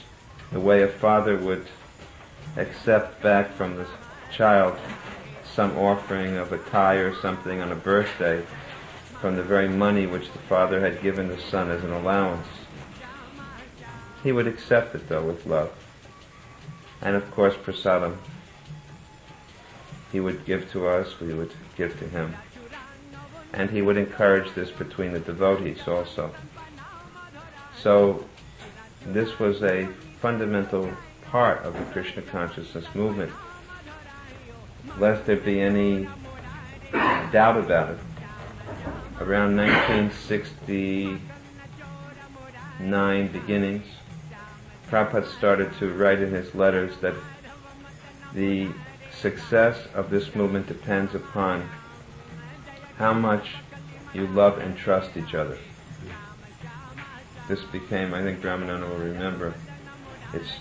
the way a father would accept back from the child some offering of a tie or something on a birthday from the very money which the father had given the son as an allowance. He would accept it, though, with love. And of course, prasadam, he would give to us, we would give to him. And he would encourage this between the devotees also. So, this was a fundamental part of the Krishna consciousness movement. Lest there be any doubt about it, around 1969 beginnings, Prabhupada started to write in his letters that the success of this movement depends upon how much you love and trust each other. This became, I think Brahmananda will remember,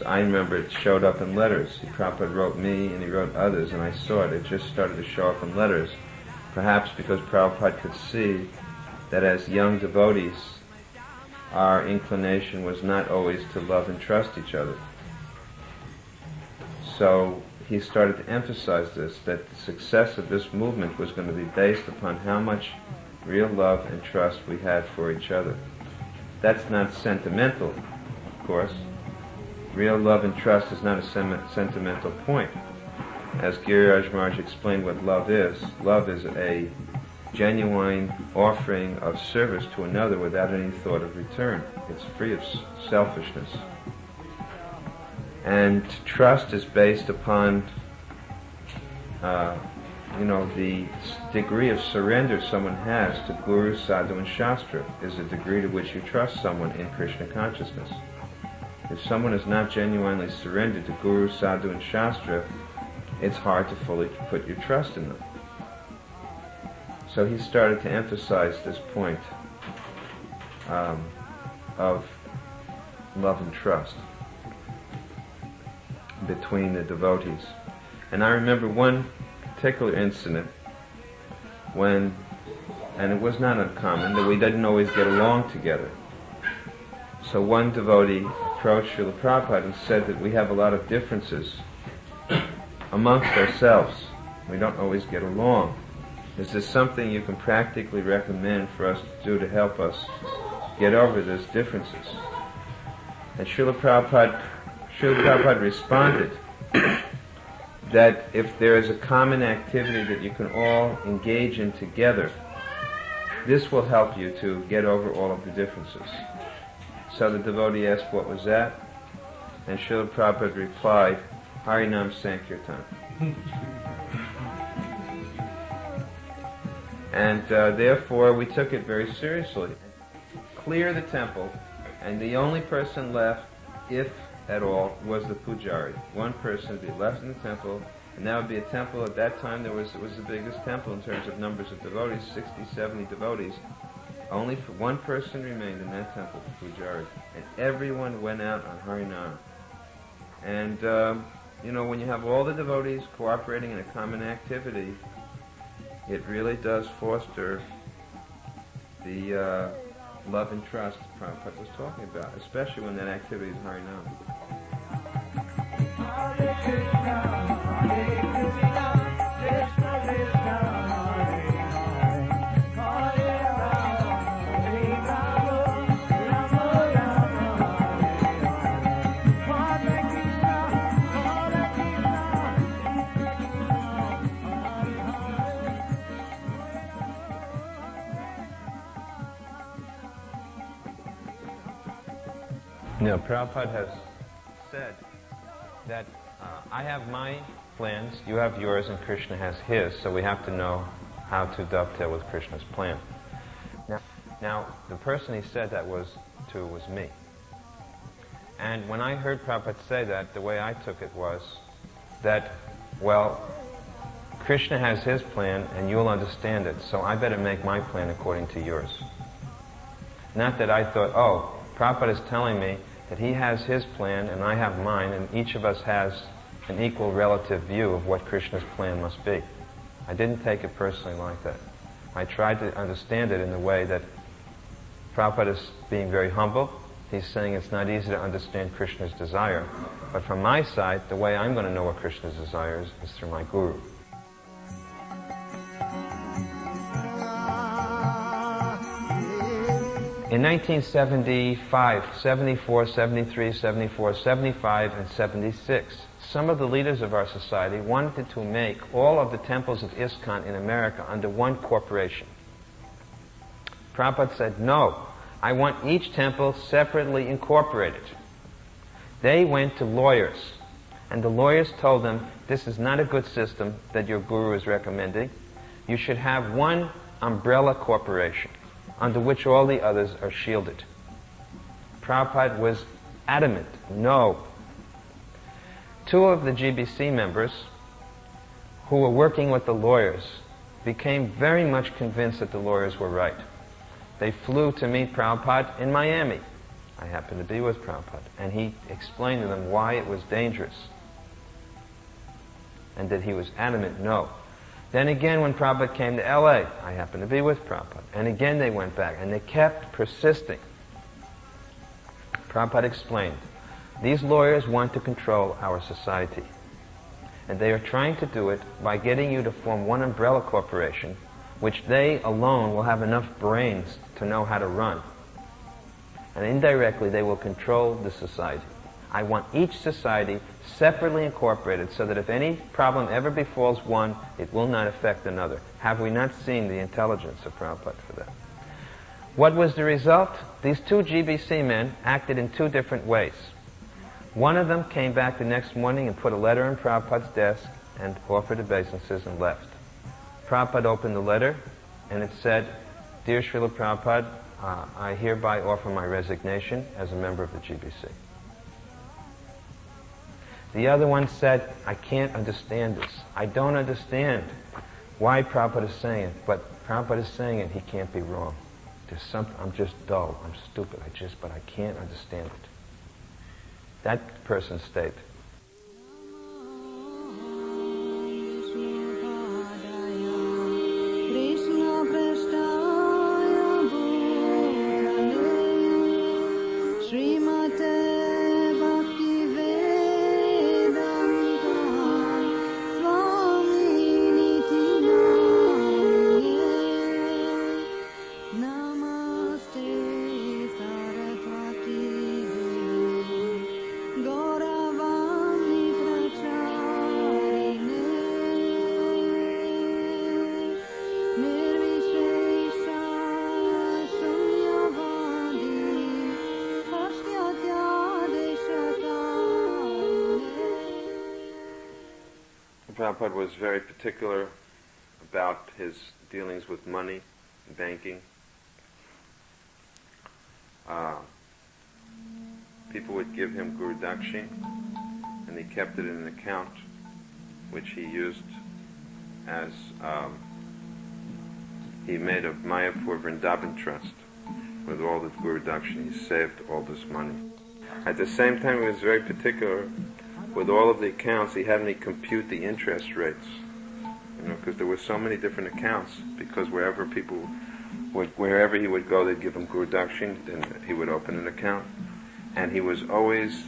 I remember it showed up in letters. Prabhupada wrote me and he wrote others, and I saw it. It just started to show up in letters. Perhaps because Prabhupada could see that as young devotees, our inclination was not always to love and trust each other. So he started to emphasize this, that the success of this movement was going to be based upon how much real love and trust we had for each other. That's not sentimental, of course. Real love and trust is not a sentimental point. As Giriraj Maharaj explained what love is a genuine offering of service to another without any thought of return. It's free of selfishness. And trust is based upon the degree of surrender someone has to Guru, Sadhu, and Shastra is the degree to which you trust someone in Krishna consciousness. If someone is not genuinely surrendered to Guru, Sadhu, and Shastra, it's hard to fully put your trust in them. So he started to emphasize this point of love and trust between the devotees. And I remember one particular incident when, and it was not uncommon, that we didn't always get along together. So one devotee approached Srila Prabhupada and said that we have a lot of differences amongst ourselves. We don't always get along. Is there something you can practically recommend for us to do to help us get over those differences? And Srila Prabhupada responded that if there is a common activity that you can all engage in together, this will help you to get over all of the differences. So the devotee asked, what was that? And Srila Prabhupada replied, Harinam Sankirtan. And therefore we took it very seriously. Clear the temple, and the only person left, if at all, was the pujari. One person would be left in the temple, and that would be a temple. At that time it was the biggest temple in terms of numbers of devotees, 60, 70 devotees. Only for one person remained in that temple, the pujari, and everyone went out on Harinam. And when you have all the devotees cooperating in a common activity, it really does foster the love and trust Prabhupada was talking about, especially when that activity is Harinam. Prabhupada has said that I have my plans, you have yours, and Krishna has his, so we have to know how to dovetail with Krishna's plan. Now the person he said that was to was me. And when I heard Prabhupada say that, the way I took it was that, well, Krishna has his plan and you'll understand it, so I better make my plan according to yours. Not that I thought, oh, Prabhupada is telling me that he has his plan and I have mine, and each of us has an equal relative view of what Krishna's plan must be. I didn't take it personally like that. I tried to understand it in the way that Prabhupada is being very humble. He's saying it's not easy to understand Krishna's desire. But from my side, the way I'm going to know what Krishna's desire is through my Guru. In 1975, 74, 73, 74, 75, and 76, some of the leaders of our society wanted to make all of the temples of ISKCON in America under one corporation. Prabhupada said, no, I want each temple separately incorporated. They went to lawyers, and the lawyers told them, this is not a good system that your guru is recommending. You should have one umbrella corporation under which all the others are shielded. Prabhupada was adamant, no. Two of the GBC members who were working with the lawyers became very much convinced that the lawyers were right. They flew to meet Prabhupada in Miami. I happened to be with Prabhupada, and he explained to them why it was dangerous and that he was adamant, no. Then again, when Prabhupada came to LA, I happened to be with Prabhupada, and again they went back, and they kept persisting. Prabhupada explained, these lawyers want to control our society, and they are trying to do it by getting you to form one umbrella corporation, which they alone will have enough brains to know how to run. And indirectly, they will control the society. I want each society separately incorporated so that if any problem ever befalls one, it will not affect another. Have we not seen the intelligence of Prabhupada for that? What was the result? These two GBC men acted in two different ways. One of them came back the next morning and put a letter on Prabhupada's desk and offered obeisances and left. Prabhupada opened the letter, and it said, "Dear Srila Prabhupada, I hereby offer my resignation as a member of the GBC." The other one said, "I can't understand this. I don't understand why Prabhupada is saying it, but Prabhupada is saying it, he can't be wrong. There's something, I'm just dull, I'm stupid, but I can't understand it." That person stayed. Prabhupada was very particular about his dealings with money, banking. People would give him Guru Dakshin, and he kept it in an account which he used as he made a Mayapur Vrindavan trust with all the Guru Dakshin. He saved all this money. At the same time, he was very particular with all of the accounts. He had me compute the interest rates, because there were so many different accounts. Because wherever he would go, they'd give him Guru Dakshin, then he would open an account, and he was always,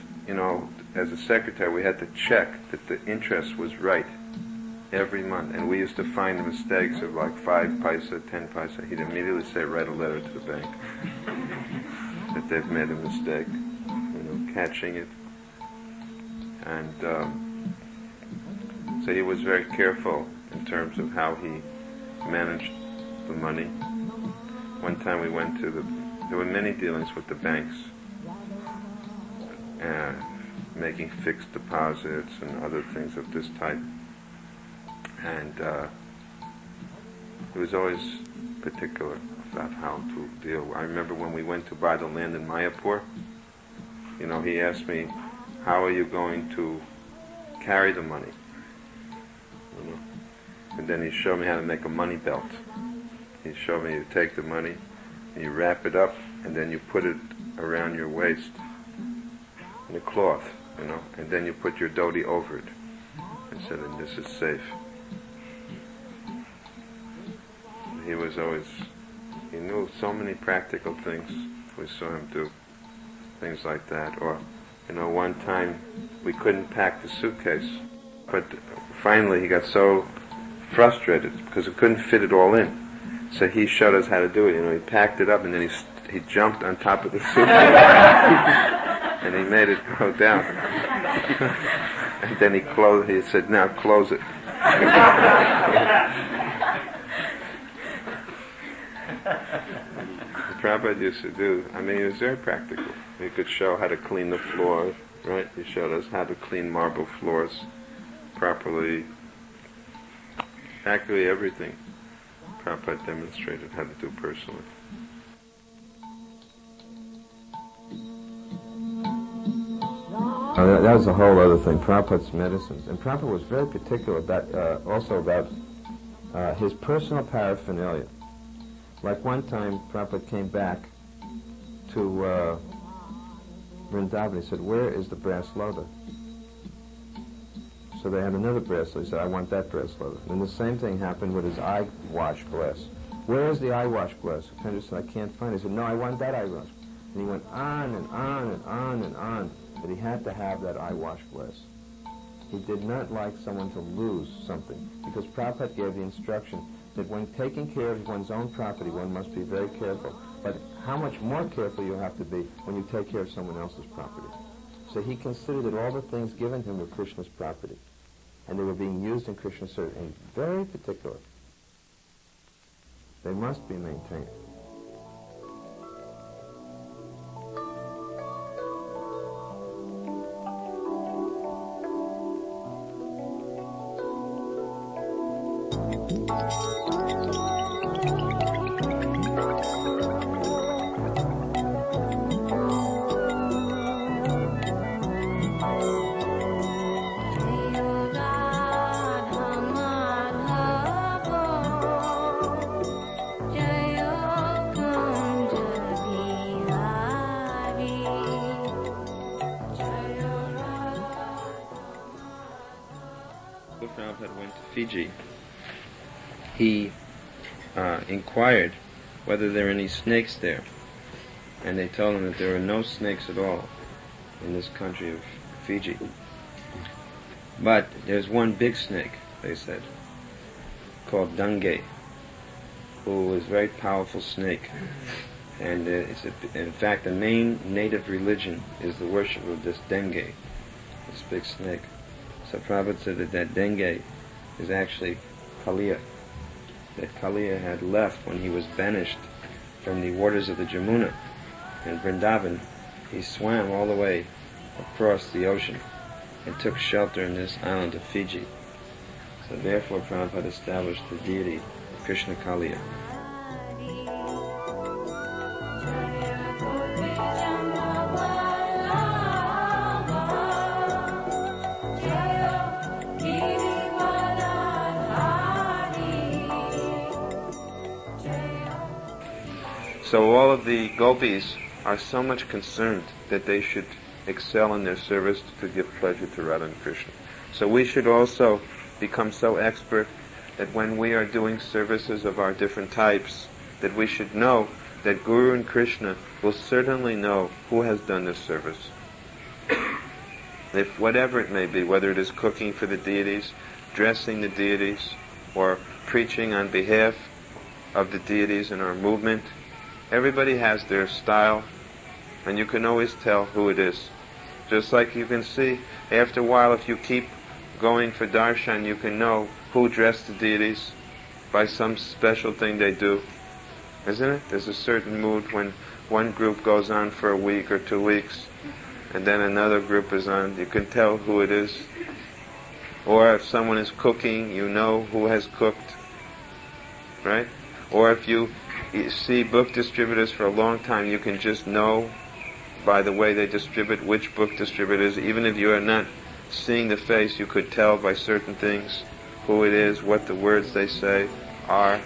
as a secretary, we had to check that the interest was right every month, and we used to find mistakes of like 5 paisa, 10 paisa. He'd immediately say, "Write a letter to the bank that they've made a mistake," catching it. And so he was very careful in terms of how he managed the money. One time we went to there were many dealings with the banks, making fixed deposits and other things of this type. And he was always particular about how to deal. I remember when we went to buy the land in Mayapur, he asked me, "How are you going to carry the money?" And then he showed me how to make a money belt. He showed me you take the money, and you wrap it up, and then you put it around your waist in a cloth, and then you put your dhoti over it. He said, "And this is safe." He was always, he knew so many practical things. We saw him do things like that. Or, one time we couldn't pack the suitcase, but finally he got so frustrated because we couldn't fit it all in. So he showed us how to do it. He packed it up, and then he jumped on top of the suitcase and he made it go down. And then he said, "Now close it." Prabhupada used to do, he was very practical. He could show how to clean the floor, right? He showed us how to clean marble floors properly. Actually everything Prabhupada demonstrated how to do personally. That was a whole other thing, Prabhupada's medicines. And Prabhupada was very particular about his personal paraphernalia. Like one time, Prabhupada came back to Vrindavan. He said, "Where is the brass lota?" So they had another brass lota. He said, "I want that brass lota." And the same thing happened with his eye wash glass. "Where is the eye wash glass?" He said, "I can't find it." He said, "No, I want that eye wash." And he went on and on and on and on, but he had to have that eye wash glass. He did not like someone to lose something, because Prabhupada gave the instruction that when taking care of one's own property, one must be very careful. But how much more careful you have to be when you take care of someone else's property. So he considered that all the things given him were Krishna's property, and they were being used in Krishna's service, and very particular. They must be maintained. Prabhupada went to Fiji, he inquired whether there were any snakes there, and they told him that there were no snakes at all in this country of Fiji. But there's one big snake, they said, called Dange, who is a very powerful snake. And in fact, the main native religion is the worship of this Denge, this big snake. So Prabhupada said that Denge is actually Kaliya, that Kaliya had left when he was banished from the waters of the Jamuna in Vrindavan. He swam all the way across the ocean and took shelter in this island of Fiji. So therefore Prabhupada established the deity Krishna Kaliya. So all of the gopis are so much concerned that they should excel in their service to give pleasure to Radha and Krishna. So we should also become so expert that when we are doing services of our different types, that we should know that Guru and Krishna will certainly know who has done this service. If whatever it may be, whether it is cooking for the deities, dressing the deities, or preaching on behalf of the deities in our movement, everybody has their style, and you can always tell who it is. Just like you can see, after a while, if you keep going for darshan, you can know who dressed the deities by some special thing they do. Isn't it? There's a certain mood when one group goes on for a week or 2 weeks, and then another group is on. You can tell who it is. Or if someone is cooking, you know who has cooked. Right? Or if you see book distributors for a long time, you can just know by the way they distribute which book distributor is. Even if you are not seeing the face, you could tell by certain things who it is, what the words they say are,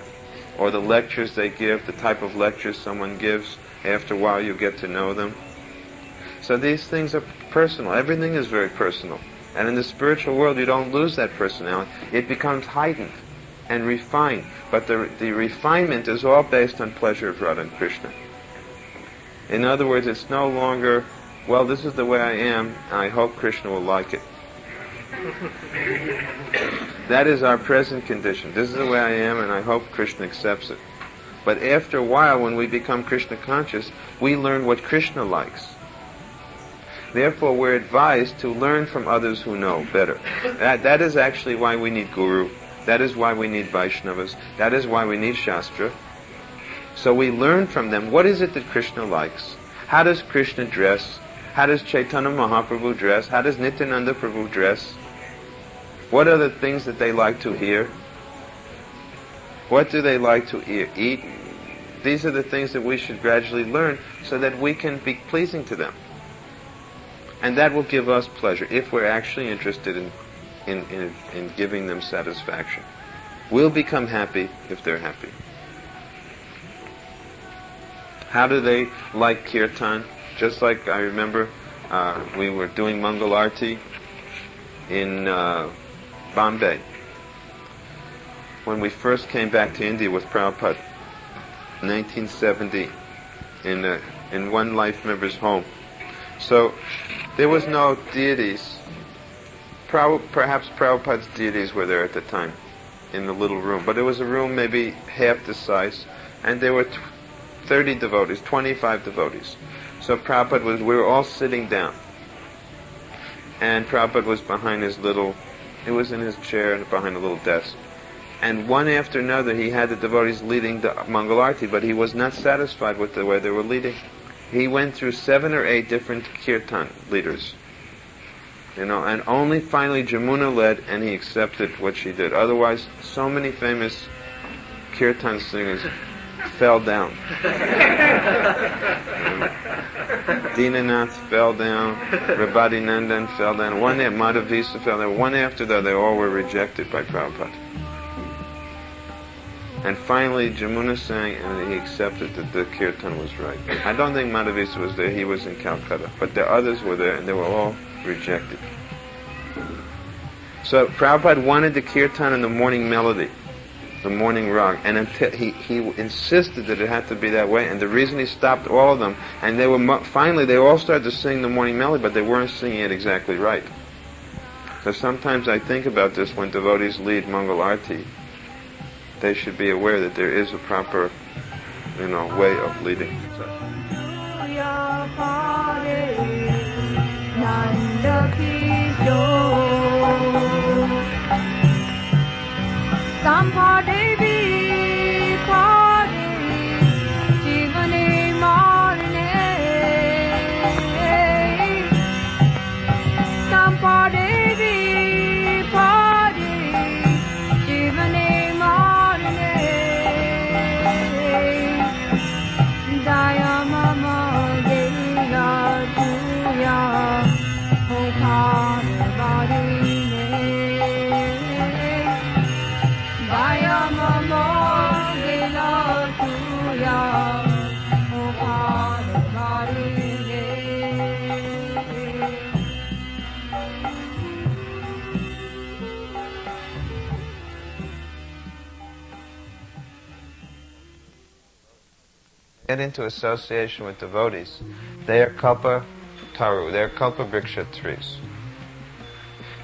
or the lectures they give, the type of lectures someone gives. After a while you get to know them. So these things are personal. Everything is very personal. And in the spiritual world you don't lose that personality. It becomes heightened and refined. But the refinement is all based on pleasure of Radha and Krishna. In other words, it's no longer, well, this is the way I am, and I hope Krishna will like it. That is our present condition. This is the way I am, and I hope Krishna accepts it. But after a while, when we become Krishna conscious, we learn what Krishna likes. Therefore, we're advised to learn from others who know better. That is actually why we need Guru. That is why we need Vaishnavas. That is why we need Shastra. So we learn from them, what is it that Krishna likes? How does Krishna dress? How does Chaitanya Mahaprabhu dress? How does Nityananda Prabhu dress? What are the things that they like to hear? What do they like to eat? These are the things that we should gradually learn so that we can be pleasing to them. And that will give us pleasure if we're actually interested in giving them satisfaction. We'll become happy if they're happy. How do they like kirtan? Just like I remember we were doing Mangal Arti in Bombay when we first came back to India with Prabhupada, 1970, in one life member's home. So there was no deities. Perhaps Prabhupada's deities were there at the time in the little room, but it was a room maybe half the size, and there were 30 devotees, 25 devotees. So Prabhupada we were all sitting down, and Prabhupada was behind he was in his chair and behind a little desk. And one after another he had the devotees leading the Mangal Arti, but he was not satisfied with the way they were leading. He went through 7 or 8 different kirtan leaders. and only finally Jamuna led and he accepted what she did. Otherwise, so many famous kirtan singers fell down. Dinanath fell down, Rabadi Nandan fell down, one after Madhavisa fell down, one after the other, they all were rejected by Prabhupada. And finally Jamuna sang and he accepted that the kirtan was right. I don't think Madhavisa was there, he was in Calcutta, but the others were there and they were all rejected. So Prabhupada wanted the kirtan in the morning melody, the morning rag, and until he insisted that it had to be that way, and the reason he stopped all of them, and they were finally they all started to sing the morning melody, but they weren't singing it exactly right. So sometimes I think about this when devotees lead Mangal Arati. They should be aware that there is a proper, way of leading. Get into association with devotees, they are kalpa taru, they are kalpa vriksha trees.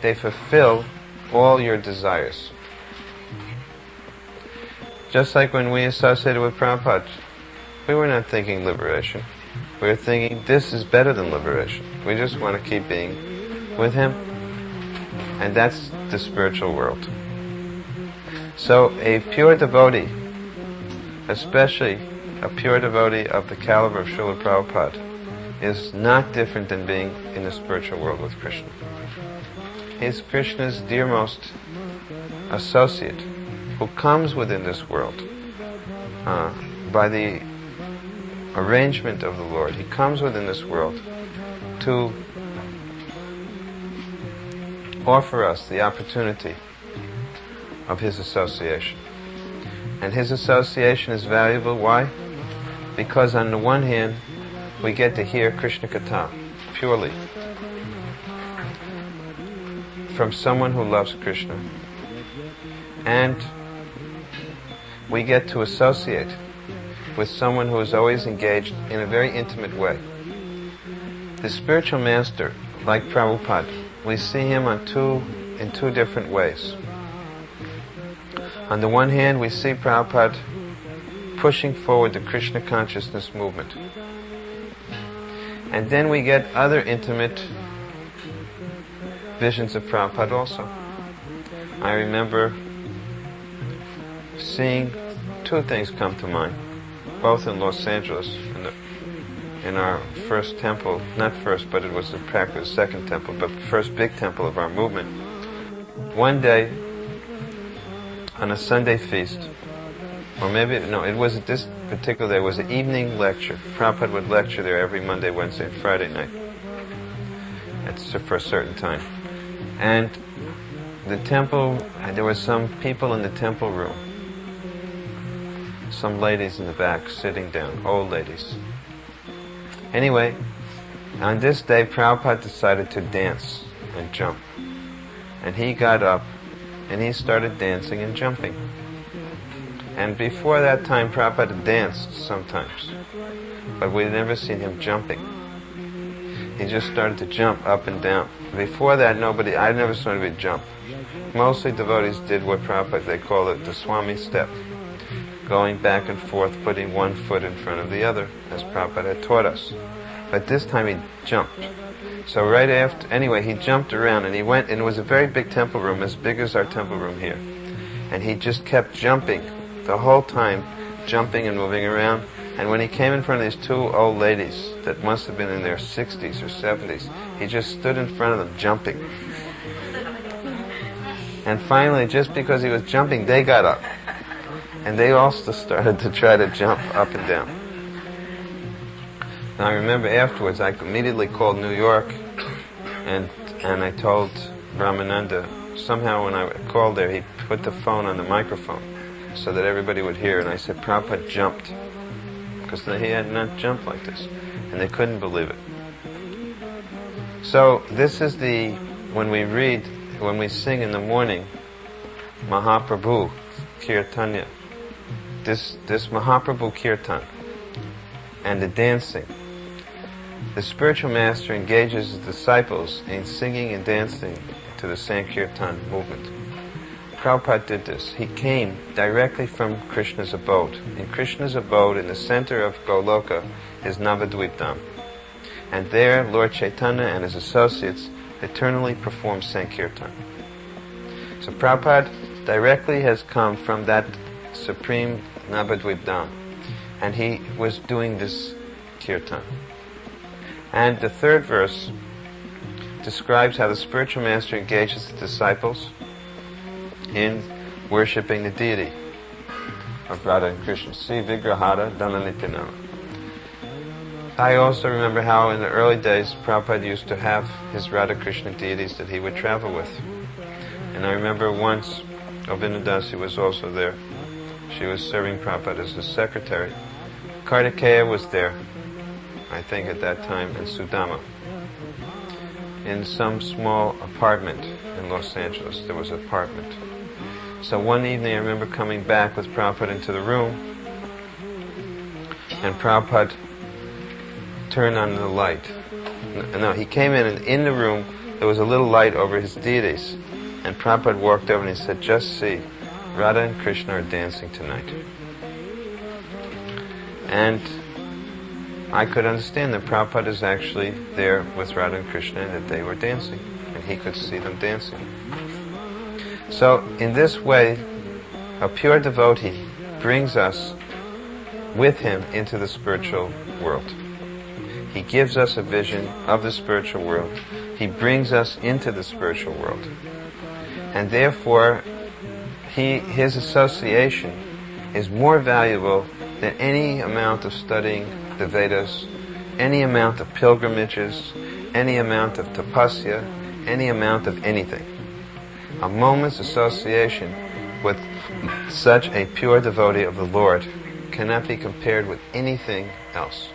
They fulfill all your desires. Just like when we associated with Prabhupada, we were not thinking liberation. We were thinking this is better than liberation. We just want to keep being with him. And that's the spiritual world. So a pure devotee, especially a pure devotee of the caliber of Srila Prabhupada, is not different than being in the spiritual world with Krishna. He is Krishna's dearmost associate, who comes within this world by the arrangement of the Lord. He comes within this world to offer us the opportunity of his association. And his association is valuable. Why? Because on the one hand, we get to hear Krishna Katha purely from someone who loves Krishna. And we get to associate with someone who is always engaged in a very intimate way. The spiritual master, like Prabhupada, we see him in two different ways. On the one hand, we see Prabhupada pushing forward the Krishna consciousness movement. And then we get other intimate visions of Prabhupada also. I remember seeing two things come to mind, both in Los Angeles, in our first temple, not first, but it was in practice second temple, but the first big temple of our movement. One day, on a Sunday feast, or maybe, no, it was this particular day, it was an evening lecture. Prabhupada would lecture there every Monday, Wednesday, and Friday night. For a certain time. And the temple, there were some people in the temple room. Some ladies in the back sitting down, old ladies. Anyway, on this day, Prabhupada decided to dance and jump. And he got up and he started dancing and jumping. And before that time, Prabhupada danced sometimes, but we'd never seen him jumping. He just started to jump up and down. Before that, I never saw anybody jump. Mostly devotees did what Prabhupada, they call it the Swami step, going back and forth, putting one foot in front of the other, as Prabhupada had taught us. But this time he jumped. So right after, anyway, he jumped around and he went, and it was a very big temple room, as big as our temple room here. And he just kept jumping the whole time, jumping and moving around, And when he came in front of these two old ladies that must have been in their 60s or 70s, he just stood in front of them jumping. And finally, just because he was jumping, they got up. And they also started to try to jump up and down. And I remember afterwards, I immediately called New York, and I told Brahmananda, somehow when I called there, he put the phone on the microphone so that everybody would hear. And I said, Prabhupada jumped. Because he had not jumped like this. And they couldn't believe it. So this is when we sing in the morning, Mahaprabhu Kirtanya, this Mahaprabhu Kirtan, and the dancing, the spiritual master engages his disciples in singing and dancing to the Sankirtan movement. Prabhupada did this. He came directly from Krishna's abode. In Krishna's abode, in the center of Goloka, is Navadvip Dham. And there, Lord Chaitanya and his associates eternally perform Sankirtan. So Prabhupada directly has come from that supreme Navadvip Dham. And he was doing this Kirtan. And the third verse describes how the spiritual master engages the disciples in worshipping the deity of Radha and Krishna. See Vigrahada Dhananityanama. I also remember how in the early days Prabhupada used to have his Radha Krishna deities that he would travel with. And I remember once Govinda Dasi was also there. She was serving Prabhupada as his secretary. Kartikeya was there, I think at that time, and Sudama. In some small apartment in Los Angeles, there was an apartment. So one evening I remember coming back with Prabhupada into the room, and Prabhupada turned on the light. No, he came in, and in the room there was a little light over his deities. And Prabhupada walked over and he said, just see, Radha and Krishna are dancing tonight. And I could understand that Prabhupada is actually there with Radha and Krishna and that they were dancing. And he could see them dancing. So, in this way, a pure devotee brings us with him into the spiritual world. He gives us a vision of the spiritual world. He brings us into the spiritual world. And therefore, his association is more valuable than any amount of studying the Vedas, any amount of pilgrimages, any amount of tapasya, any amount of anything. A moment's association with such a pure devotee of the Lord cannot be compared with anything else.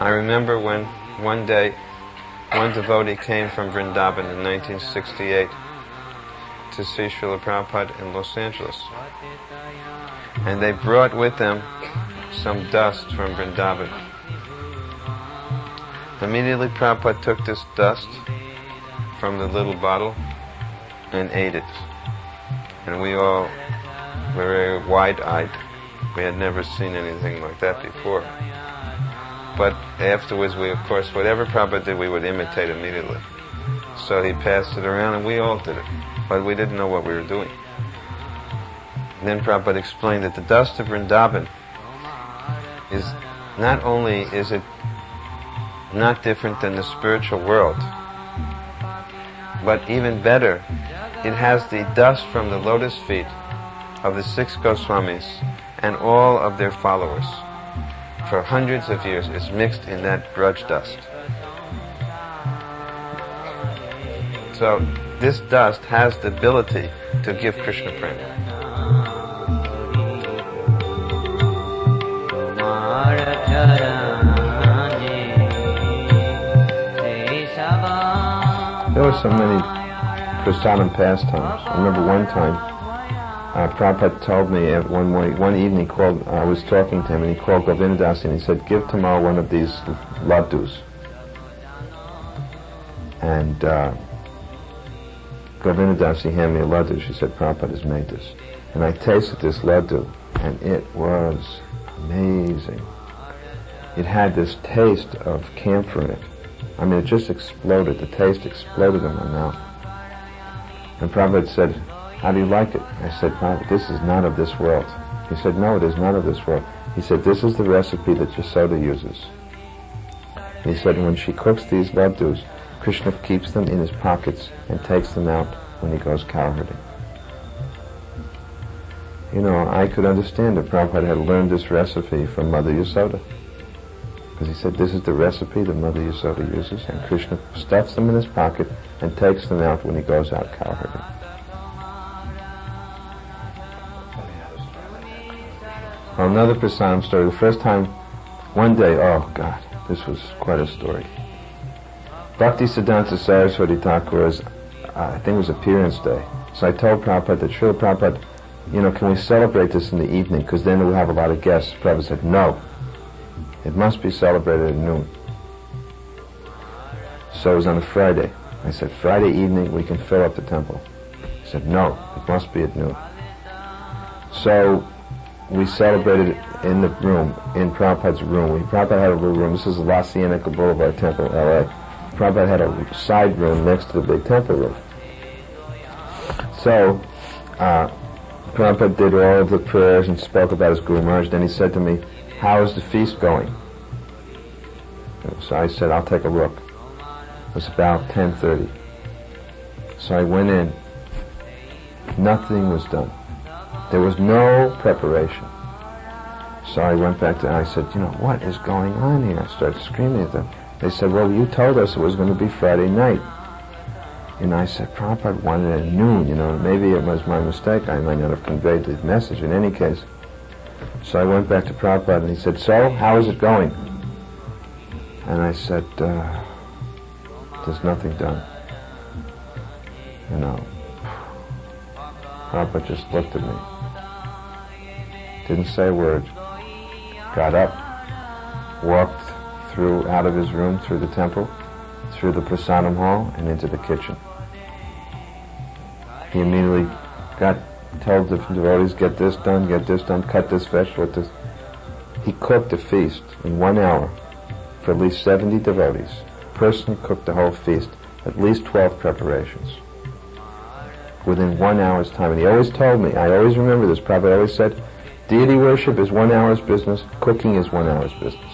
I remember when one day one devotee came from Vrindavan in 1968 to see Srila Prabhupada in Los Angeles. And they brought with them some dust from Vrindavan. Immediately Prabhupada took this dust from the little bottle and ate it. And we all were very wide-eyed. We had never seen anything like that before. But afterwards, we, of course, whatever Prabhupada did, we would imitate immediately. So he passed it around and we all did it. But we didn't know what we were doing. And then Prabhupada explained that the dust of Vrindavan is not only is it not different than the spiritual world, but even better, it has the dust from the lotus feet of the 6 Goswamis and all of their followers. For hundreds of years, it's mixed in that grudge dust. So this dust has the ability to give Krishna prema. There were so many prasadam pastimes. I remember one time, Prabhupada told me one evening, I was talking to him, and he called Govinda Dasi and he said, give Tamal one of these laddus. And Govinda Dasi handed me a laddu. She said, Prabhupada has made this. And I tasted this laddu, and it was amazing. It had this taste of camphor in it. I mean, it just exploded. The taste exploded in my mouth. And Prabhupada said, how do you like it? I said, Prabhupada, this is not of this world. He said, no, it is not of this world. He said, this is the recipe that Yasoda uses. He said, when she cooks these laddus, Krishna keeps them in his pockets and takes them out when he goes cow herding. You know, I could understand if Prabhupada had learned this recipe from Mother Yasoda. Because he said, this is the recipe that Mother Yasoda uses, and Krishna stuffs them in his pocket and takes them out when he goes out cow herding. Well, another prasadam story. The first time, one day, oh God, this was quite a story. Bhakti Siddhanta Saraswati Thakur's, I think it was appearance day. So I told Prabhupada that, Srila Prabhupada, you know, can we celebrate this in the evening? Because then we'll have a lot of guests. Prabhupada said, no. It must be celebrated at noon. So it was on a Friday. I said, Friday evening we can fill up the temple. He said, no, it must be at noon. So we celebrated it in the room, in Prabhupada's room. Prabhupada had a little room. This is the La Cienega Boulevard Temple, L.A. Prabhupada had a side room next to the big temple room. So Prabhupada did all of the prayers and spoke about his Guru Maharaj. Then he said to me, how is the feast going? So I said, I'll take a look. It was about 10:30. So I went in. Nothing was done. There was no preparation. So I went back to, I said, you know, what is going on here? I started screaming at them. They said, well, you told us it was going to be Friday night. And I said, Prabhupada wanted it at noon, you know, maybe it was my mistake. I might not have conveyed the message in any case. So I went back to Prabhupada and he said, so, how is it going? And I said, there's nothing done. You know, Prabhupada just looked at me. Didn't say a word. Got up, walked out of his room, through the temple, through the prasadam hall, and into the kitchen. He immediately told the devotees, get this done, cut this vegetable. He cooked a feast in 1 hour for at least 70 devotees. A person cooked the whole feast, at least 12 preparations, within 1 hour's time. And he always told me, I always remember this, Prabhupada always said, deity worship is 1 hour's business, cooking is 1 hour's business.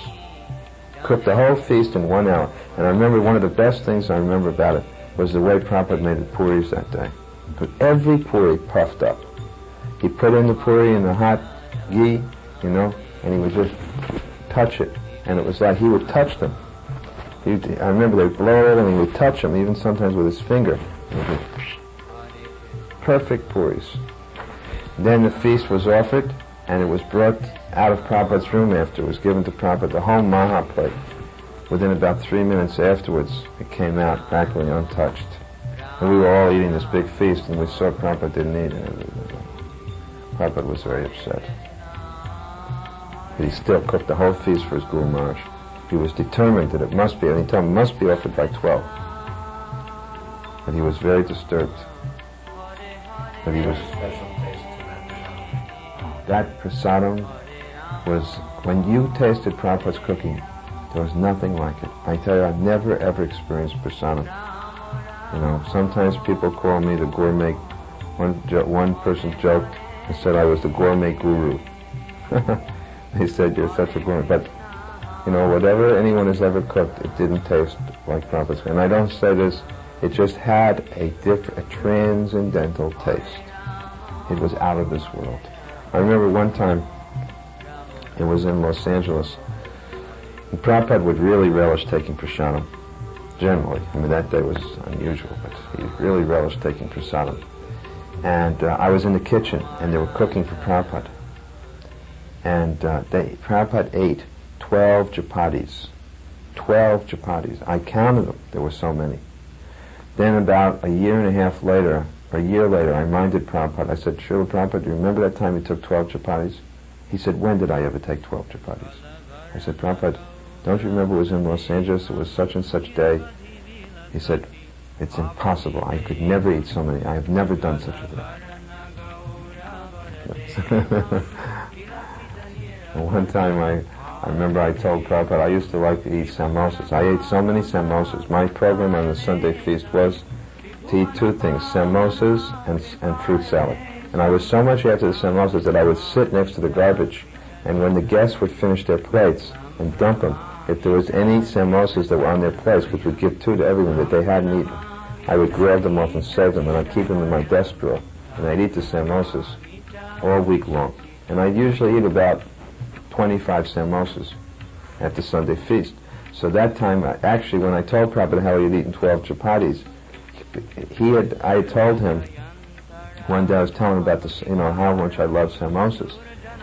Cooked the whole feast in 1 hour. And I remember one of the best things I remember about it was the way Prabhupada made the puris that day. Put every puri puffed up. He put in the puri in the hot ghee, you know, and he would just touch it. And it was like he would touch them. I remember they would blow it and he would touch them, even sometimes with his finger. Perfect puris. Then the feast was offered, and it was brought out of Prabhupada's room after. It was given to Prabhupada, the whole Maha plate. Within about 3 minutes afterwards, it came out practically untouched. And we were all eating this big feast, and we saw Prabhupada didn't eat it. Prabhupada was very upset. But he still cooked the whole feast for his Guru Maharaj. He was determined that it must be, and he told him it must be offered by 12. But he was very disturbed. But he was... That prasadam was, when you tasted Prabhupada's cooking, there was nothing like it. I tell you, I've never ever experienced prasadam. You know, sometimes people call me the gourmet. One person joked and said I was the gourmet guru. They said, you're such a gourmet. But, you know, whatever anyone has ever cooked, it didn't taste like Prabhupada's. And I don't say this, it just had a transcendental taste. It was out of this world. I remember one time, it was in Los Angeles, and Prabhupada would really relish taking prasadam, generally. I mean, that day was unusual, but he really relished taking prasadam. And I was in the kitchen, and they were cooking for Prabhupada. And Prabhupada ate 12 chapatis. 12 chapatis. I counted them. There were so many. Then about a year later, I reminded Prabhupada. I said, Srila Prabhupada, do you remember that time you took 12 chapatis? He said, when did I ever take 12 chapatis? I said, Prabhupada, don't you remember it was in Los Angeles, it was such and such day? He said, it's impossible. I could never eat so many. I have never done such a thing. And one time I remember I told Prabhupada I used to like to eat samosas. I ate so many samosas. My program on the Sunday feast was to eat two things, samosas and fruit salad. And I was so much after the samosas that I would sit next to the garbage, and when the guests would finish their plates and dump them, if there was any samosas that were on their plates, which would give two to everyone that they hadn't eaten, I would grab them off and save them, and I'd keep them in my desk drawer. And I'd eat the samosas all week long. And I'd usually eat about 25 samosas at the Sunday feast. So that time, actually, when I told Prabhupada how he had eaten 12 chapatis, I had told him, one day I was telling him about this, how much I love samosas.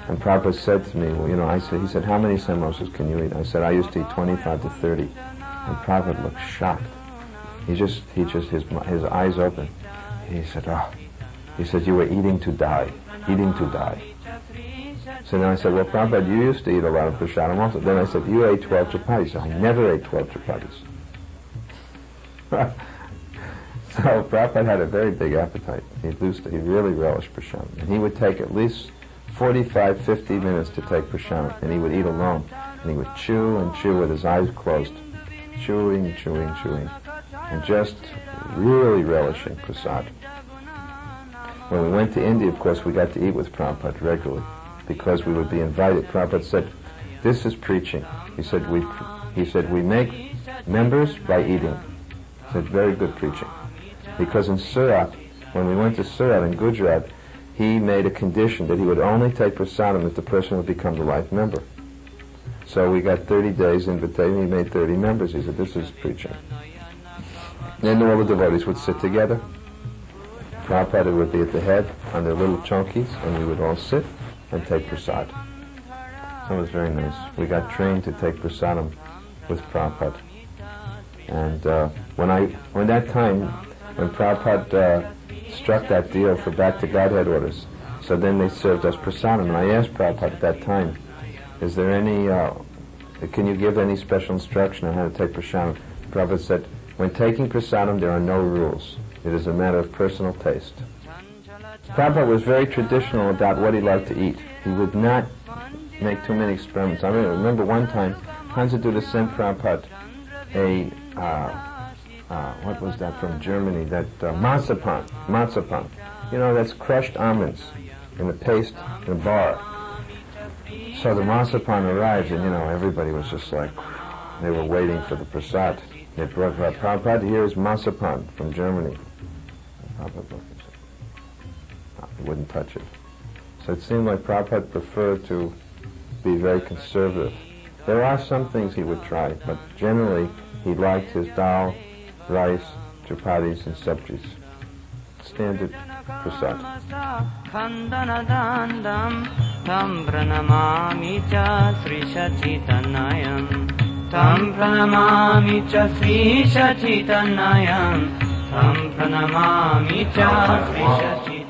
And Prabhupada said to me, he said, how many samosas can you eat? I said, I used to eat 25 to 30. And Prabhupada looked shocked. His eyes opened. He said, you were eating to die. So then I said, well, Prabhupada, you used to eat a lot of prasadam also. Then I said, you ate 12 chapatis. I never ate 12 chapatis. So Prabhupada had a very big appetite. He really relished prasadam. And he would take at least 45, 50 minutes to take prasadam. And he would eat alone. And he would chew and chew with his eyes closed. Chewing. And just really relishing prasad. When we went to India, of course, we got to eat with Prabhupada regularly, because we would be invited. Prabhupada said, this is preaching. He said, we make members by eating. He said, very good preaching. Because in Surat, when we went to Surat in Gujarat, he made a condition that he would only take prasadam if the person would become the life member. So we got 30 days invitation. He made 30 members. He said, this is preaching. Then all the devotees would sit together. Prabhupada would be at the head on their little chonkies, and we would all sit and take prasad. So it was very nice. We got trained to take prasadam with Prabhupada. And when Prabhupada struck that deal for Back to Godhead orders, so then they served us prasadam. And I asked Prabhupada at that time, is there any, can you give any special instruction on how to take prasadam? Prabhupada said, when taking prasadam, there are no rules. It is a matter of personal taste. Prabhupada was very traditional about what he liked to eat. He would not make too many experiments. I remember one time, Hansaduta sent Prabhupada what was that from Germany? That marzipan. That's crushed almonds in a paste in a bar. So the marzipan arrived, and everybody was just like, they were waiting for the prasad. They brought Prabhupada, here is marzipan from Germany. He wouldn't touch it. So it seemed like Prabhupada preferred to be very conservative. There are some things he would try, but generally he liked his dal, rice, chapatis, and sabjis. Standard prasad. Tam pranamami cha Sri Sachitanayam. Tam pranamami cha Sri Sachitanayam. Tam pranamami cha Sri Sachitanayam.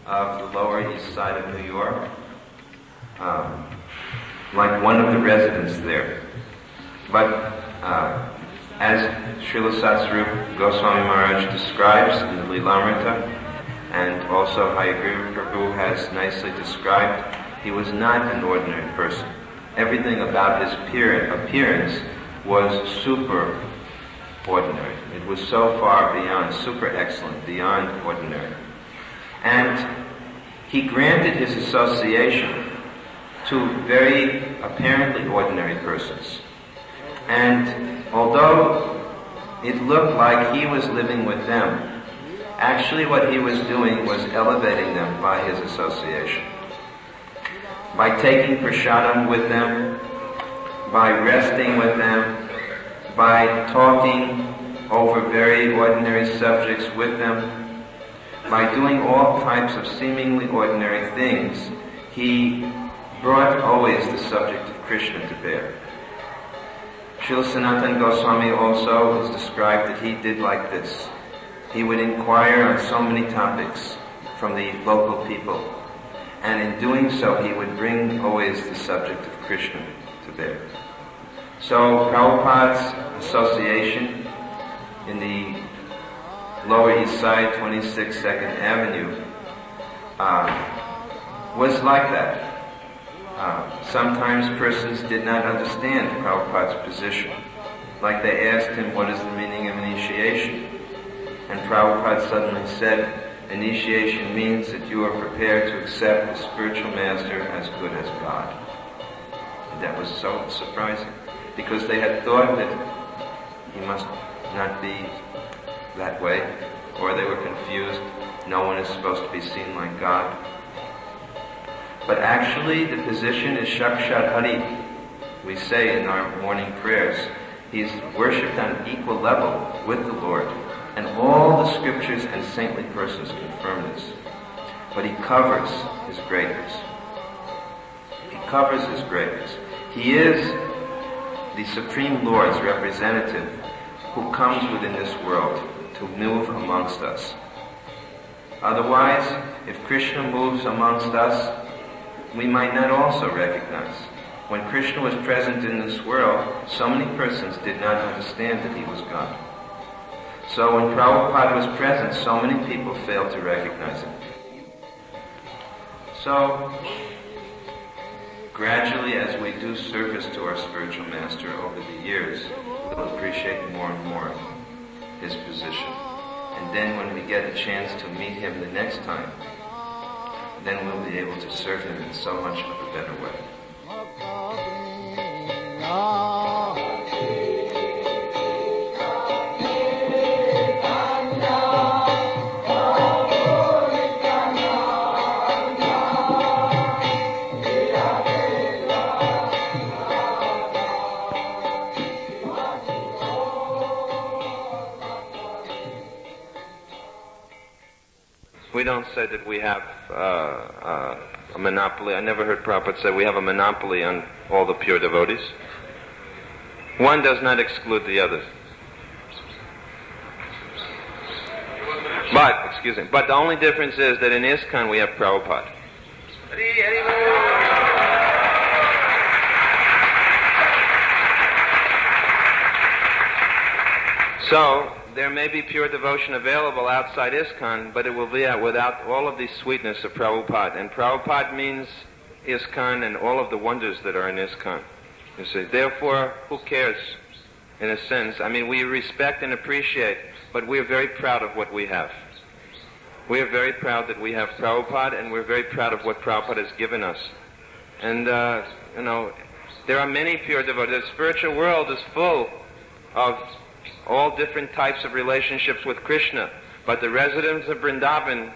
Of the Lower East Side of New York, like one of the residents there. But as Srila Satsvarupa Goswami Maharaj describes in the Lilamrita, and also Hayagriva Prabhu has nicely described, he was not an ordinary person. Everything about his appearance was super ordinary. It was so far beyond, super excellent, beyond ordinary. And he granted his association to very apparently ordinary persons. And although it looked like he was living with them, actually what he was doing was elevating them by his association. By taking prasadam with them, by resting with them, by talking over very ordinary subjects with them, by doing all types of seemingly ordinary things, he brought always the subject of Krishna to bear. Srila Sanatana Goswami also is described that he did like this. He would inquire on so many topics from the local people, and in doing so he would bring always the subject of Krishna to bear. So Prabhupada's association in the Lower East Side, 26 2nd Avenue, was like that. Sometimes persons did not understand Prabhupada's position. Like they asked him, what is the meaning of initiation? And Prabhupada suddenly said, initiation means that you are prepared to accept the spiritual master as good as God. And that was so surprising, because they had thought that he must not be that way, or they were confused. No one is supposed to be seen like God. But actually, the position is Sakshat Hari. We say in our morning prayers, he's worshipped on an equal level with the Lord. And all the scriptures and saintly persons confirm this. But he covers his greatness. He covers his greatness. He is the Supreme Lord's representative who comes within this world to move amongst us. Otherwise, if Krishna moves amongst us, we might not also recognize. When Krishna was present in this world, so many persons did not understand that he was God. So when Prabhupada was present, so many people failed to recognize him. So, gradually as we do service to our spiritual master over the years, we'll appreciate more and more his position. And then when we get a chance to meet him the next time, then we'll be able to serve him in so much of a better way. We don't say that we have a monopoly. I never heard Prabhupada say we have a monopoly on all the pure devotees. One does not exclude the other. But the only difference is that in ISKCON we have Prabhupada. So, there may be pure devotion available outside ISKCON, but it will be without all of the sweetness of Prabhupada. And Prabhupada means ISKCON and all of the wonders that are in ISKCON. You see, therefore, who cares, in a sense? I mean, we respect and appreciate, but we are very proud of what we have. We are very proud that we have Prabhupada, and we're very proud of what Prabhupada has given us. And, there are many pure devotees. The spiritual world is full of all different types of relationships with Krishna, but the residents of Vrindavan,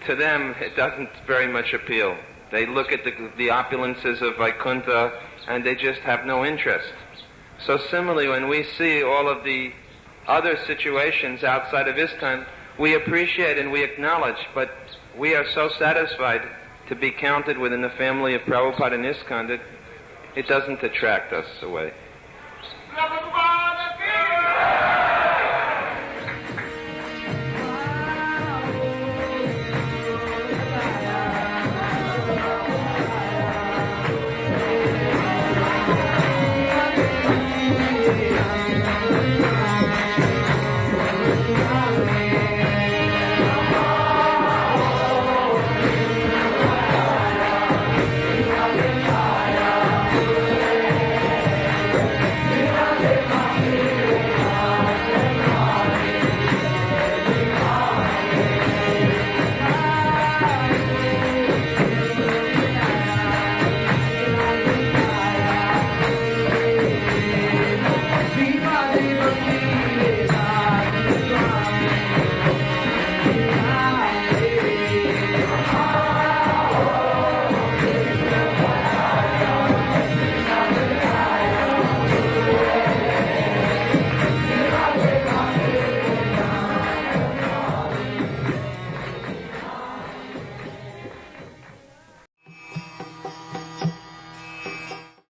to them, it doesn't very much appeal. They look at the opulences of Vaikuntha, and they just have no interest. So similarly, when we see all of the other situations outside of ISKCON, we appreciate and we acknowledge, but we are so satisfied to be counted within the family of Prabhupada and ISKCON that it doesn't attract us away.